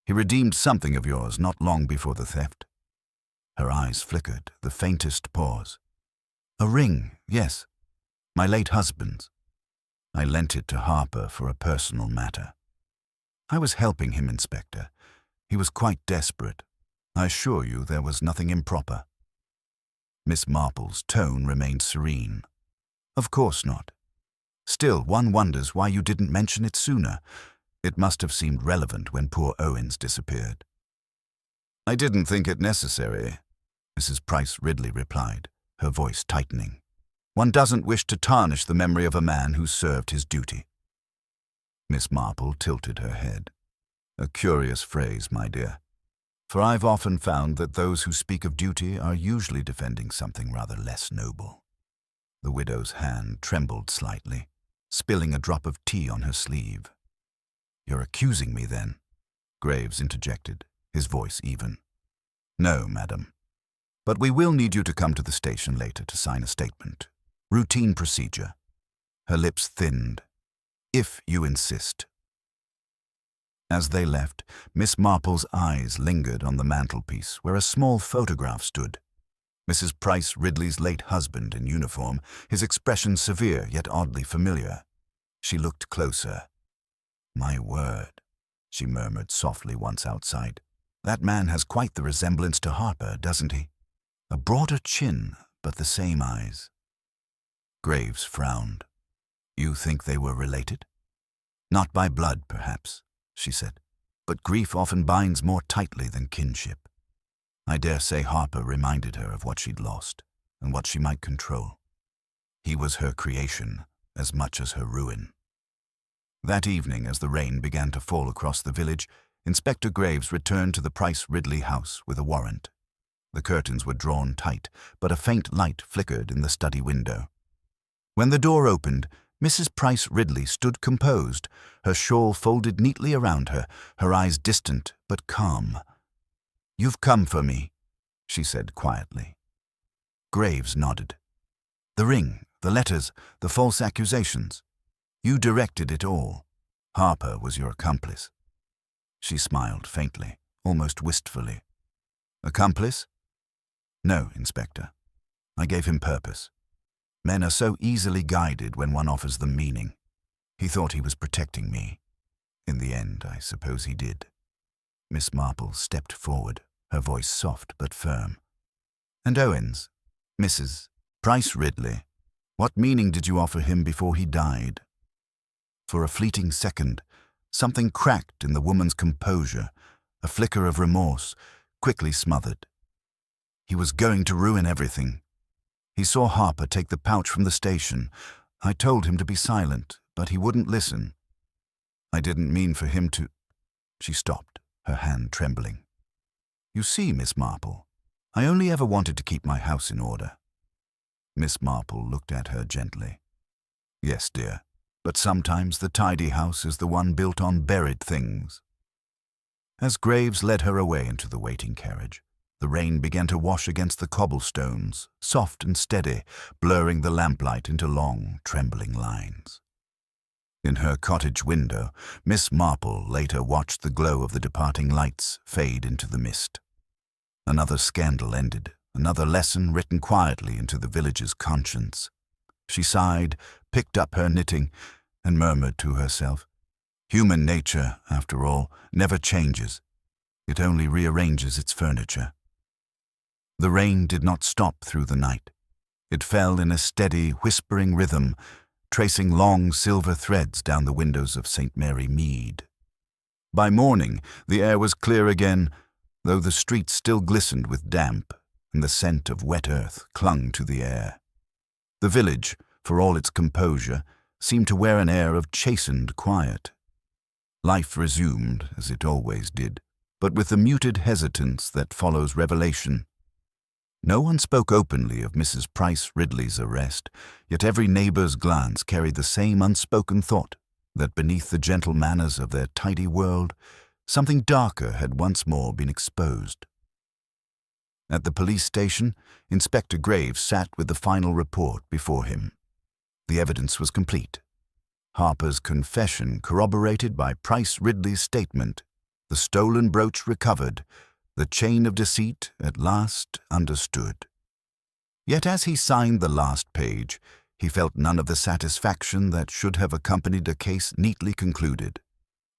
He redeemed something of yours not long before the theft." Her eyes flickered, the faintest pause. A ring, yes. My late husband's. I lent it to Harper for a personal matter. I was helping him, Inspector. He was quite desperate. I assure you there was nothing improper. Miss Marple's tone remained serene. Of course not. Still, one wonders why you didn't mention it sooner. It must have seemed relevant when poor Owens disappeared. I didn't think it necessary, Mrs. Price Ridley replied, her voice tightening. One doesn't wish to tarnish the memory of a man who served his duty. Miss Marple tilted her head. A curious phrase, my dear, for I've often found that those who speak of duty are usually defending something rather less noble. The widow's hand trembled slightly, spilling a drop of tea on her sleeve. You're accusing me, then? Graves interjected, his voice even. No, madam. But we will need you to come to the station later to sign a statement. Routine procedure. Her lips thinned. If you insist. As they left, Miss Marple's eyes lingered on the mantelpiece where a small photograph stood. Mrs. Price Ridley's late husband in uniform, his expression severe yet oddly familiar. She looked closer. My word, she murmured softly once outside. That man has quite the resemblance to Harper, doesn't he? A broader chin, but the same eyes. Graves frowned. You think they were related? Not by blood, perhaps, she said, but grief often binds more tightly than kinship. I dare say Harper reminded her of what she'd lost and what she might control. He was her creation as much as her ruin. That evening, as the rain began to fall across the village, Inspector Graves returned to the Price Ridley house with a warrant. The curtains were drawn tight, but a faint light flickered in the study window. When the door opened, Mrs. Price Ridley stood composed, her shawl folded neatly around her, her eyes distant but calm. You've come for me, she said quietly. Graves nodded. The ring, the letters, the false accusations. You directed it all. Harper was your accomplice. She smiled faintly, almost wistfully. Accomplice? No, Inspector. I gave him purpose. Men are so easily guided when one offers them meaning. He thought he was protecting me. In the end, I suppose he did. Miss Marple stepped forward, her voice soft but firm. And Owens, Mrs. Price Ridley, what meaning did you offer him before he died? For a fleeting second, something cracked in the woman's composure, a flicker of remorse, quickly smothered. He was going to ruin everything. He saw Harper take the pouch from the station. I told him to be silent, but he wouldn't listen. I didn't mean for him to... She stopped, her hand trembling. You see, Miss Marple, I only ever wanted to keep my house in order. Miss Marple looked at her gently. Yes, dear, but sometimes the tidy house is the one built on buried things. As Graves led her away into the waiting carriage, the rain began to wash against the cobblestones, soft and steady, blurring the lamplight into long, trembling lines. In her cottage window, Miss Marple later watched the glow of the departing lights fade into the mist. Another scandal ended, another lesson written quietly into the village's conscience. She sighed, picked up her knitting, and murmured to herself, Human nature, after all, never changes. It only rearranges its furniture. The rain did not stop through the night. It fell in a steady, whispering rhythm, tracing long silver threads down the windows of St. Mary Mead. By morning, the air was clear again, though the streets still glistened with damp, and the scent of wet earth clung to the air. The village, for all its composure, seemed to wear an air of chastened quiet. Life resumed, as it always did, but with the muted hesitance that follows revelation. No one spoke openly of Mrs. Price Ridley's arrest, yet every neighbor's glance carried the same unspoken thought that beneath the gentle manners of their tidy world, something darker had once more been exposed. At the police station, Inspector Graves sat with the final report before him. The evidence was complete. Harper's confession corroborated by Price Ridley's statement, the stolen brooch recovered, the chain of deceit at last understood. Yet as he signed the last page, he felt none of the satisfaction that should have accompanied a case neatly concluded.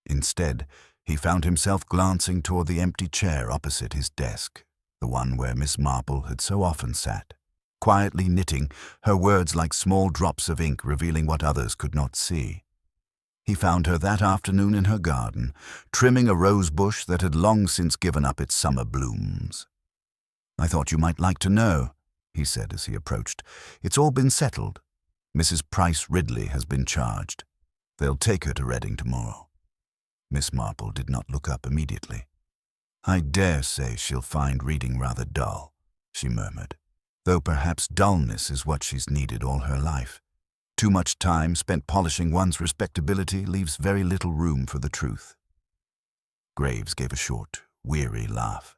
Instead, he found himself glancing toward the empty chair opposite his desk, the one where Miss Marple had so often sat, quietly knitting, her words like small drops of ink revealing what others could not see. He found her that afternoon in her garden, trimming a rose bush that had long since given up its summer blooms. "I thought you might like to know," he said as he approached. "It's all been settled. Mrs. Price Ridley has been charged. They'll take her to Reading tomorrow." Miss Marple did not look up immediately. "I dare say she'll find reading rather dull," she murmured, "though perhaps dullness is what she's needed all her life. Too much time spent polishing one's respectability leaves very little room for the truth." Graves gave a short, weary laugh.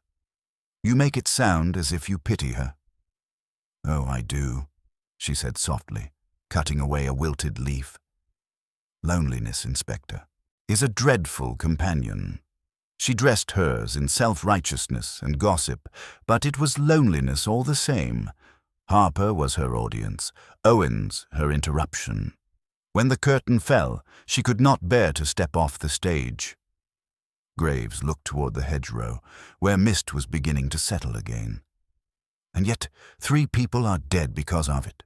"You make it sound as if you pity her." "Oh, I do," she said softly, cutting away a wilted leaf. "Loneliness, Inspector, is a dreadful companion. She dressed hers in self-righteousness and gossip, but it was loneliness all the same. Harper was her audience, Owens her interruption. When the curtain fell, she could not bear to step off the stage." Graves looked toward the hedgerow, where mist was beginning to settle again. "And yet 3 people are dead because of it.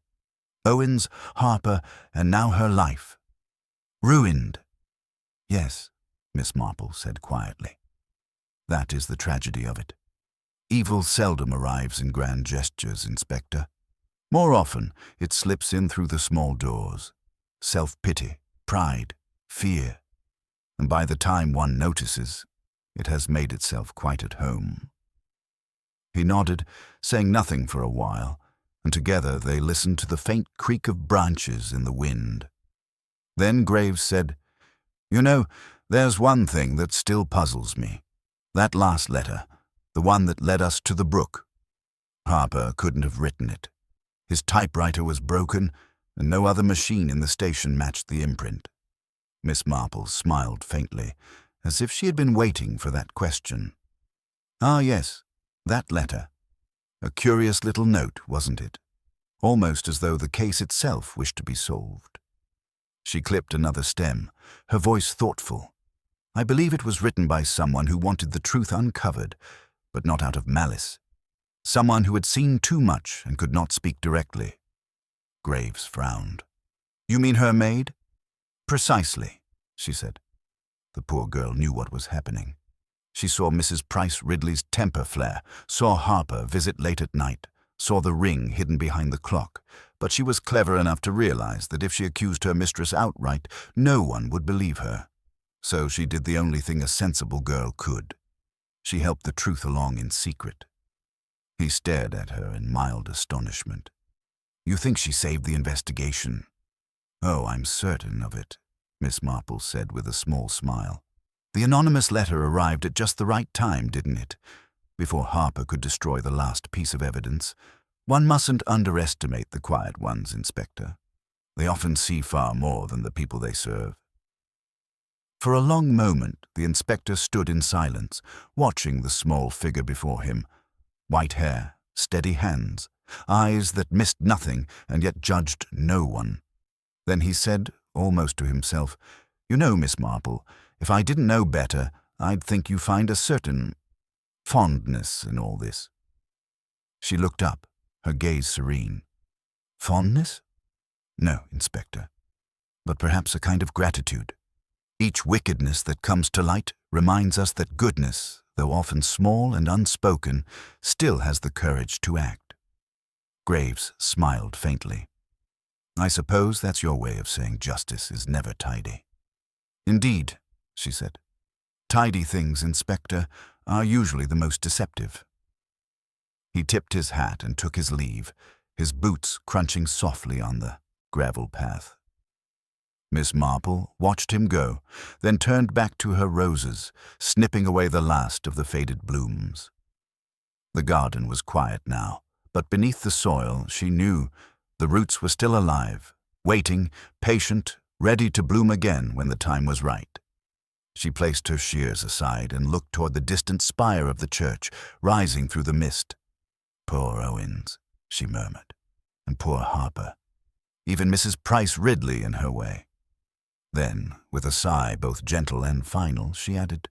Owens, Harper, and now her life. Ruined." "Yes," Miss Marple said quietly. "That is the tragedy of it. Evil seldom arrives in grand gestures, Inspector. More often, it slips in through the small doors. Self-pity, pride, fear. And by the time one notices, it has made itself quite at home." He nodded, saying nothing for a while, and together they listened to the faint creak of branches in the wind. Then Graves said, "You know, there's one thing that still puzzles me. That last letter, the one that led us to the brook. Harper couldn't have written it. His typewriter was broken, and no other machine in the station matched the imprint." Miss Marple smiled faintly, as if she had been waiting for that question. "Ah, yes, that letter. A curious little note, wasn't it? Almost as though the case itself wished to be solved." She clipped another stem, her voice thoughtful. "I believe it was written by someone who wanted the truth uncovered, but not out of malice. Someone who had seen too much and could not speak directly." Graves frowned. "You mean her maid?" "Precisely," she said. The poor girl knew what was happening. She saw Mrs. Price Ridley's temper flare, saw Harper visit late at night, saw the ring hidden behind the clock, but she was clever enough to realize that if she accused her mistress outright, no one would believe her. So she did the only thing a sensible girl could. She helped the truth along in secret. He stared at her in mild astonishment. "You think she saved the investigation?" "Oh, I'm certain of it," Miss Marple said with a small smile. "The anonymous letter arrived at just the right time, didn't it? Before Harper could destroy the last piece of evidence. One mustn't underestimate the quiet ones, Inspector. They often see far more than the people they serve." For a long moment, the inspector stood in silence, watching the small figure before him. White hair, steady hands, eyes that missed nothing and yet judged no one. Then he said, almost to himself, "You know, Miss Marple, if I didn't know better, I'd think you find a certain fondness in all this." She looked up, her gaze serene. "Fondness? No, Inspector, but perhaps a kind of gratitude. Each wickedness that comes to light reminds us that goodness, though often small and unspoken, still has the courage to act." Graves smiled faintly. "I suppose that's your way of saying justice is never tidy." "Indeed," she said. "Tidy things, Inspector, are usually the most deceptive." He tipped his hat and took his leave, his boots crunching softly on the gravel path. Miss Marple watched him go, then turned back to her roses, snipping away the last of the faded blooms. The garden was quiet now, but beneath the soil, she knew, the roots were still alive, waiting, patient, ready to bloom again when the time was right. She placed her shears aside and looked toward the distant spire of the church, rising through the mist. "Poor Owens," she murmured. And poor Harper. Even Mrs. Price Ridley in her way. Then, with a sigh both gentle and final, she added,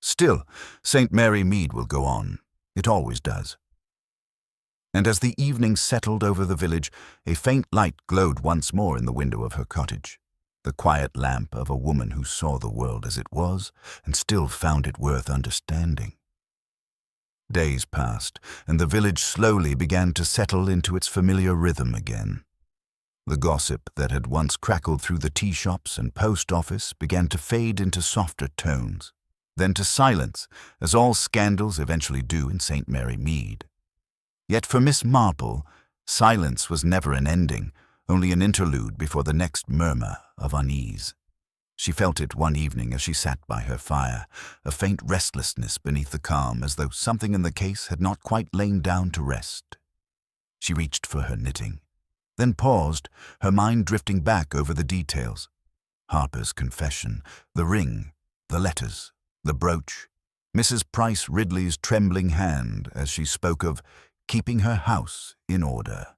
"Still, St. Mary Mead will go on. It always does." And as the evening settled over the village, a faint light glowed once more in the window of her cottage, the quiet lamp of a woman who saw the world as it was and still found it worth understanding. Days passed, and the village slowly began to settle into its familiar rhythm again. The gossip that had once crackled through the tea shops and post office began to fade into softer tones, then to silence, as all scandals eventually do in St. Mary Mead. Yet for Miss Marple, silence was never an ending, only an interlude before the next murmur of unease. She felt it one evening as she sat by her fire, a faint restlessness beneath the calm, as though something in the case had not quite lain down to rest. She reached for her knitting, then paused, her mind drifting back over the details. Harper's confession, the ring, the letters, the brooch, Mrs. Price Ridley's trembling hand as she spoke of keeping her house in order.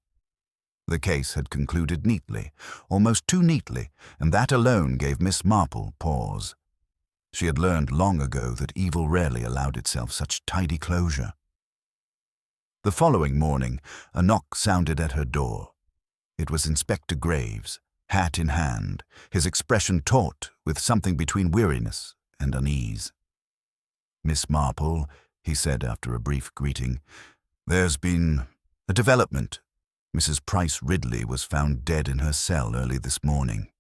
The case had concluded neatly, almost too neatly, and that alone gave Miss Marple pause. She had learned long ago that evil rarely allowed itself such tidy closure. The following morning, a knock sounded at her door. It was Inspector Graves, hat in hand, his expression taut with something between weariness and unease. "Miss Marple," he said after a brief greeting, "there's been a development. Mrs. Price Ridley was found dead in her cell early this morning."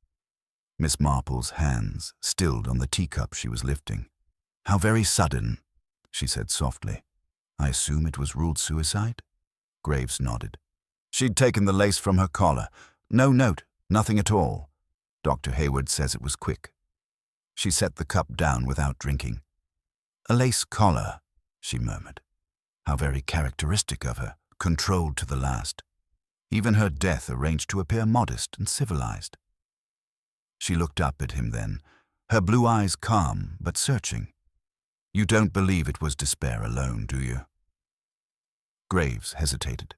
Miss Marple's hands stilled on the teacup she was lifting. "How very sudden," she said softly. "I assume it was ruled suicide?" Graves nodded. "She'd taken the lace from her collar. No note, nothing at all. Dr. Hayward says it was quick." She set the cup down without drinking. "A lace collar," she murmured. How very characteristic of her, controlled to the last. Even her death arranged to appear modest and civilized. She looked up at him then, her blue eyes calm but searching. "You don't believe it was despair alone, do you?" Graves hesitated.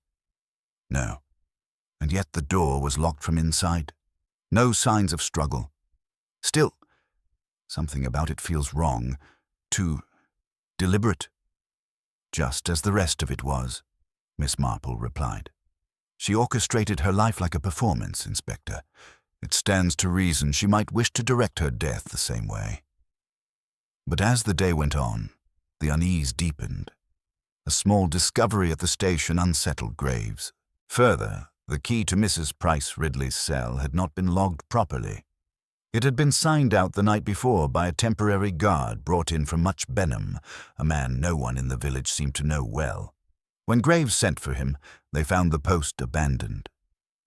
"No. And yet the door was locked from inside. No signs of struggle. Still, something about it feels wrong, too deliberate." "Just as the rest of it was," Miss Marple replied. "She orchestrated her life like a performance, Inspector. It stands to reason she might wish to direct her death the same way." But as the day went on, the unease deepened. A small discovery at the station unsettled Graves. Further, the key to Mrs. Price Ridley's cell had not been logged properly. It had been signed out the night before by a temporary guard brought in from Much Benham, a man no one in the village seemed to know well. When Graves sent for him, they found the post abandoned.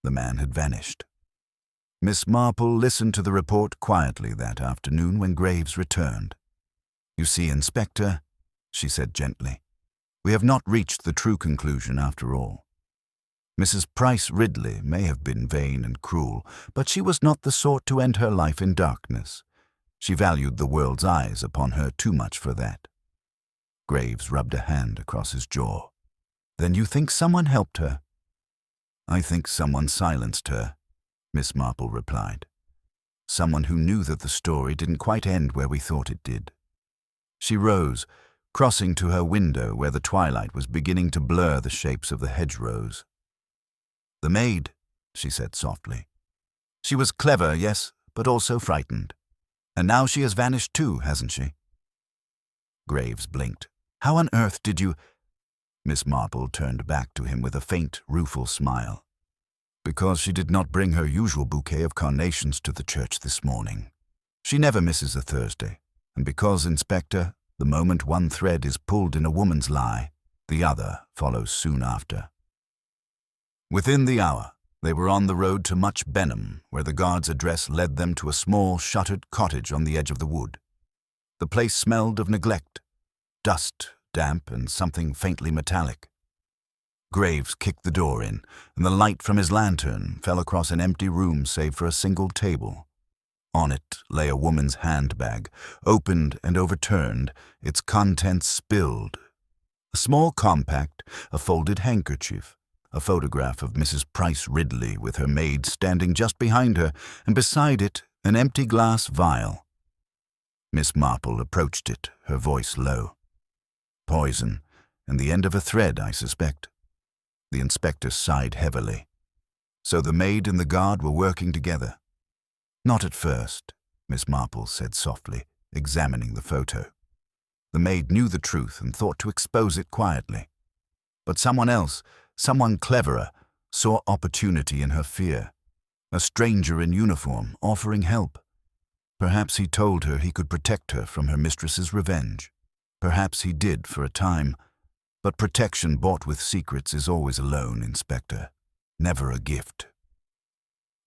The man had vanished. Miss Marple listened to the report quietly that afternoon when Graves returned. "You see, Inspector," she said gently, "we have not reached the true conclusion after all. Mrs. Price Ridley may have been vain and cruel, but she was not the sort to end her life in darkness. She valued the world's eyes upon her too much for that." Graves rubbed a hand across his jaw. "Then you think someone helped her?" "I think someone silenced her," Miss Marple replied. "Someone who knew that the story didn't quite end where we thought it did." She rose, crossing to her window where the twilight was beginning to blur the shapes of the hedgerows. "The maid," she said softly. "She was clever, yes, but also frightened. And now she has vanished too, hasn't she?" Graves blinked. "How on earth did you—" Miss Marple turned back to him with a faint, rueful smile. "Because she did not bring her usual bouquet of carnations to the church this morning. She never misses a Thursday. And because, Inspector, the moment one thread is pulled in a woman's lie, the other follows soon after." Within the hour, they were on the road to Much Benham, where the guard's address led them to a small, shuttered cottage on the edge of the wood. The place smelled of neglect, dust, damp, and something faintly metallic. Graves kicked the door in, and the light from his lantern fell across an empty room save for a single table. On it lay a woman's handbag, opened and overturned, its contents spilled. A small compact, a folded handkerchief, a photograph of Mrs. Price Ridley with her maid standing just behind her, and beside it an empty glass vial. Miss Marple approached it, her voice low. "Poison, and the end of a thread, I suspect." The inspector sighed heavily. So the maid and the guard were working together. "Not at first," Miss Marple said softly, examining the photo. The maid knew the truth and thought to expose it quietly. But someone else, someone cleverer, saw opportunity in her fear. A stranger in uniform, offering help. Perhaps he told her he could protect her from her mistress's revenge. Perhaps he did for a time. But protection bought with secrets is always a loan, Inspector. Never a gift.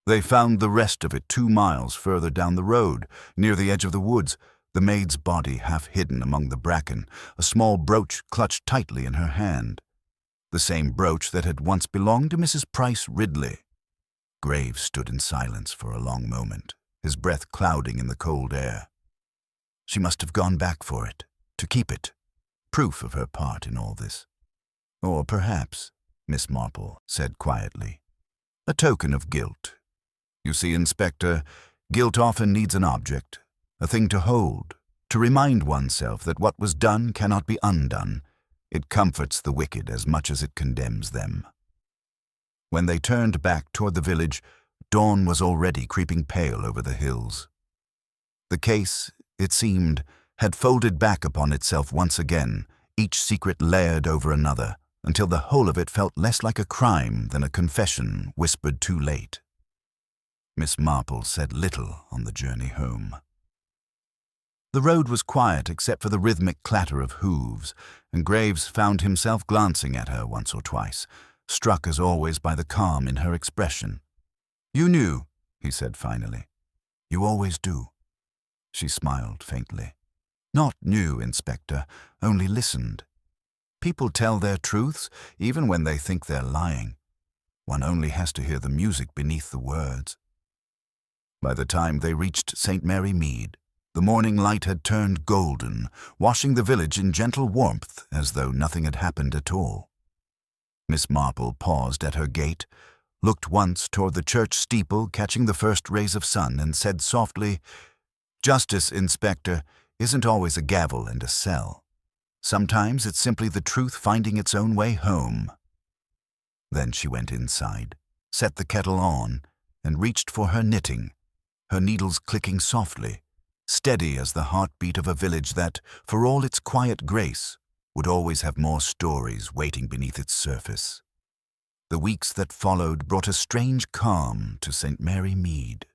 They found the rest of it 2 miles further down the road, near the edge of the woods, the maid's body half hidden among the bracken, a small brooch clutched tightly in her hand. The same brooch that had once belonged to Mrs. Price Ridley. Graves stood in silence for a long moment, his breath clouding in the cold air. She must have gone back for it, to keep it, proof of her part in all this. Or perhaps, Miss Marple said quietly, a token of guilt. You see, Inspector, guilt often needs an object, a thing to hold, to remind oneself that what was done cannot be undone. It comforts the wicked as much as it condemns them. When they turned back toward the village, dawn was already creeping pale over the hills. The case, it seemed, had folded back upon itself once again, each secret layered over another, until the whole of it felt less like a crime than a confession whispered too late. Miss Marple said little on the journey home. The road was quiet except for the rhythmic clatter of hooves, and Graves found himself glancing at her once or twice, struck as always by the calm in her expression. "You knew," he said finally. "You always do." She smiled faintly. "Not knew, Inspector, only listened. People tell their truths even when they think they're lying. One only has to hear the music beneath the words." By the time they reached St. Mary Mead, the morning light had turned golden, washing the village in gentle warmth as though nothing had happened at all. Miss Marple paused at her gate, looked once toward the church steeple catching the first rays of sun, and said softly, "Justice, Inspector, isn't always a gavel and a cell. Sometimes it's simply the truth finding its own way home." Then she went inside, set the kettle on, and reached for her knitting, her needles clicking softly, steady as the heartbeat of a village that, for all its quiet grace, would always have more stories waiting beneath its surface. The weeks that followed brought a strange calm to St. Mary Mead.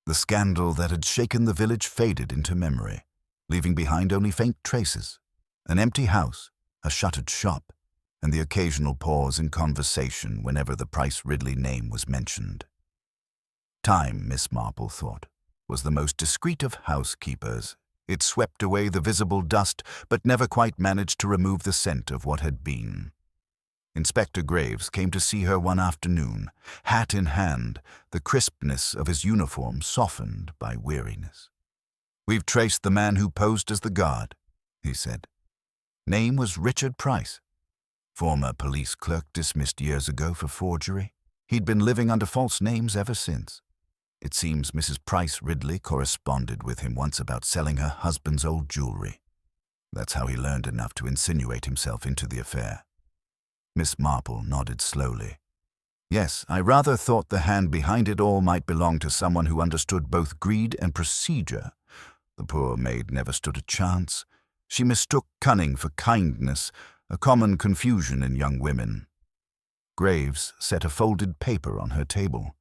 The scandal that had shaken the village faded into memory, leaving behind only faint traces, an empty house, a shuttered shop, and the occasional pause in conversation whenever the Price Ridley name was mentioned. Time, Miss Marple thought, was the most discreet of housekeepers. It swept away the visible dust, but never quite managed to remove the scent of what had been. Inspector Graves came to see her one afternoon, hat in hand, the crispness of his uniform softened by weariness. "We've traced the man who posed as the guard," he said. "Name was Richard Price. Former police clerk dismissed years ago for forgery. He'd been living under false names ever since. It seems Mrs. Price Ridley corresponded with him once about selling her husband's old jewelry. That's how he learned enough to insinuate himself into the affair." Miss Marple nodded slowly. "Yes, I rather thought the hand behind it all might belong to someone who understood both greed and procedure. The poor maid never stood a chance. She mistook cunning for kindness, a common confusion in young women." Graves set a folded paper on her table.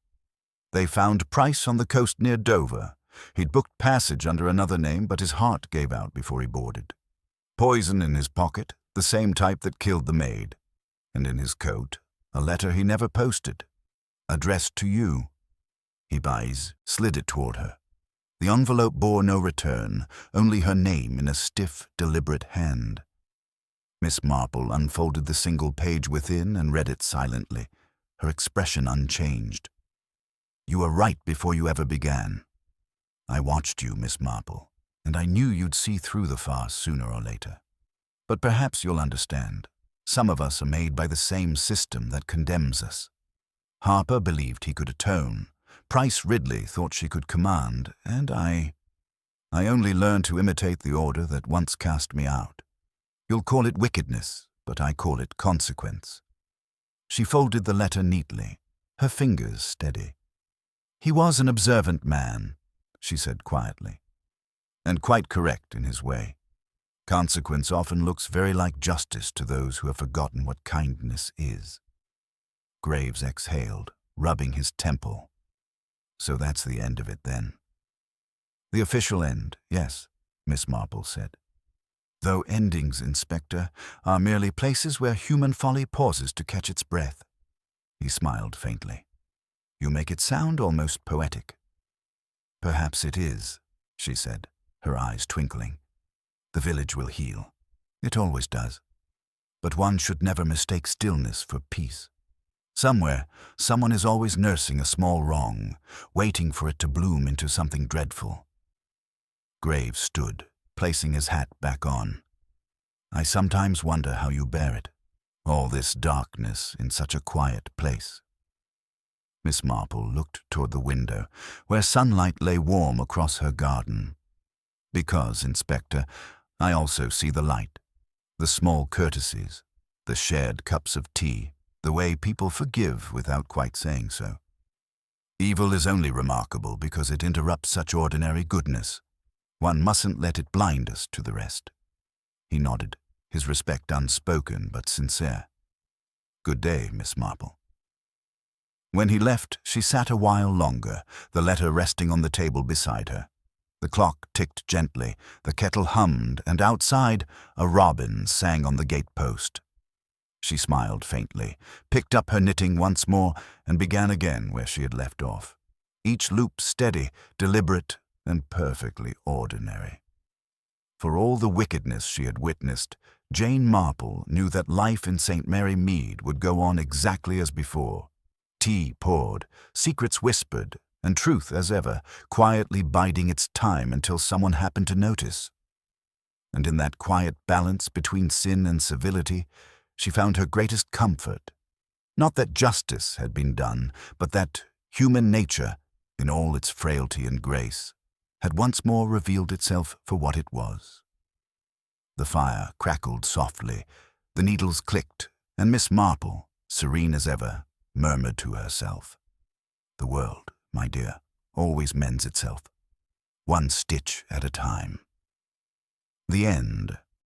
They found Price on the coast near Dover. He'd booked passage under another name, but his heart gave out before he boarded. Poison in his pocket, the same type that killed the maid. And in his coat, a letter he never posted, addressed to you. He slid it toward her. The envelope bore no return, only her name in a stiff, deliberate hand. Miss Marple unfolded the single page within and read it silently, her expression unchanged. "You were right before you ever began. I watched you, Miss Marple, and I knew you'd see through the farce sooner or later. But perhaps you'll understand. Some of us are made by the same system that condemns us. Harper believed he could atone. Price Ridley thought she could command, and I only learned to imitate the order that once cast me out. You'll call it wickedness, but I call it consequence. She folded the letter neatly, her fingers steady. He was an observant man, she said quietly, and quite correct in his way. Consequence often looks very like justice to those who have forgotten what kindness is. Graves exhaled, rubbing his temple. So that's the end of it, then. The official end, yes, Miss Marple said. Though endings, Inspector, are merely places where human folly pauses to catch its breath. He smiled faintly. You make it sound almost poetic. Perhaps it is, she said, her eyes twinkling. The village will heal. It always does. But one should never mistake stillness for peace. Somewhere, someone is always nursing a small wrong, waiting for it to bloom into something dreadful. Graves stood, placing his hat back on. I sometimes wonder how you bear it, all this darkness in such a quiet place. Miss Marple looked toward the window, where sunlight lay warm across her garden. Because, Inspector, I also see the light, the small courtesies, the shared cups of tea, the way people forgive without quite saying so. Evil is only remarkable because it interrupts such ordinary goodness. One mustn't let it blind us to the rest. He nodded, his respect unspoken but sincere. Good day, Miss Marple. When he left, she sat a while longer, the letter resting on the table beside her. The clock ticked gently, the kettle hummed, and outside, a robin sang on the gate-post. She smiled faintly, picked up her knitting once more, and began again where she had left off. Each loop steady, deliberate, and perfectly ordinary. For all the wickedness she had witnessed, Jane Marple knew that life in St. Mary Mead would go on exactly as before. Tea poured, secrets whispered, and truth, as ever, quietly biding its time until someone happened to notice. And in that quiet balance between sin and civility, she found her greatest comfort. Not that justice had been done, but that human nature, in all its frailty and grace, had once more revealed itself for what it was. The fire crackled softly, the needles clicked, and Miss Marple, serene as ever, murmured to herself, "The world, my dear, always mends itself, one stitch at a time." The end.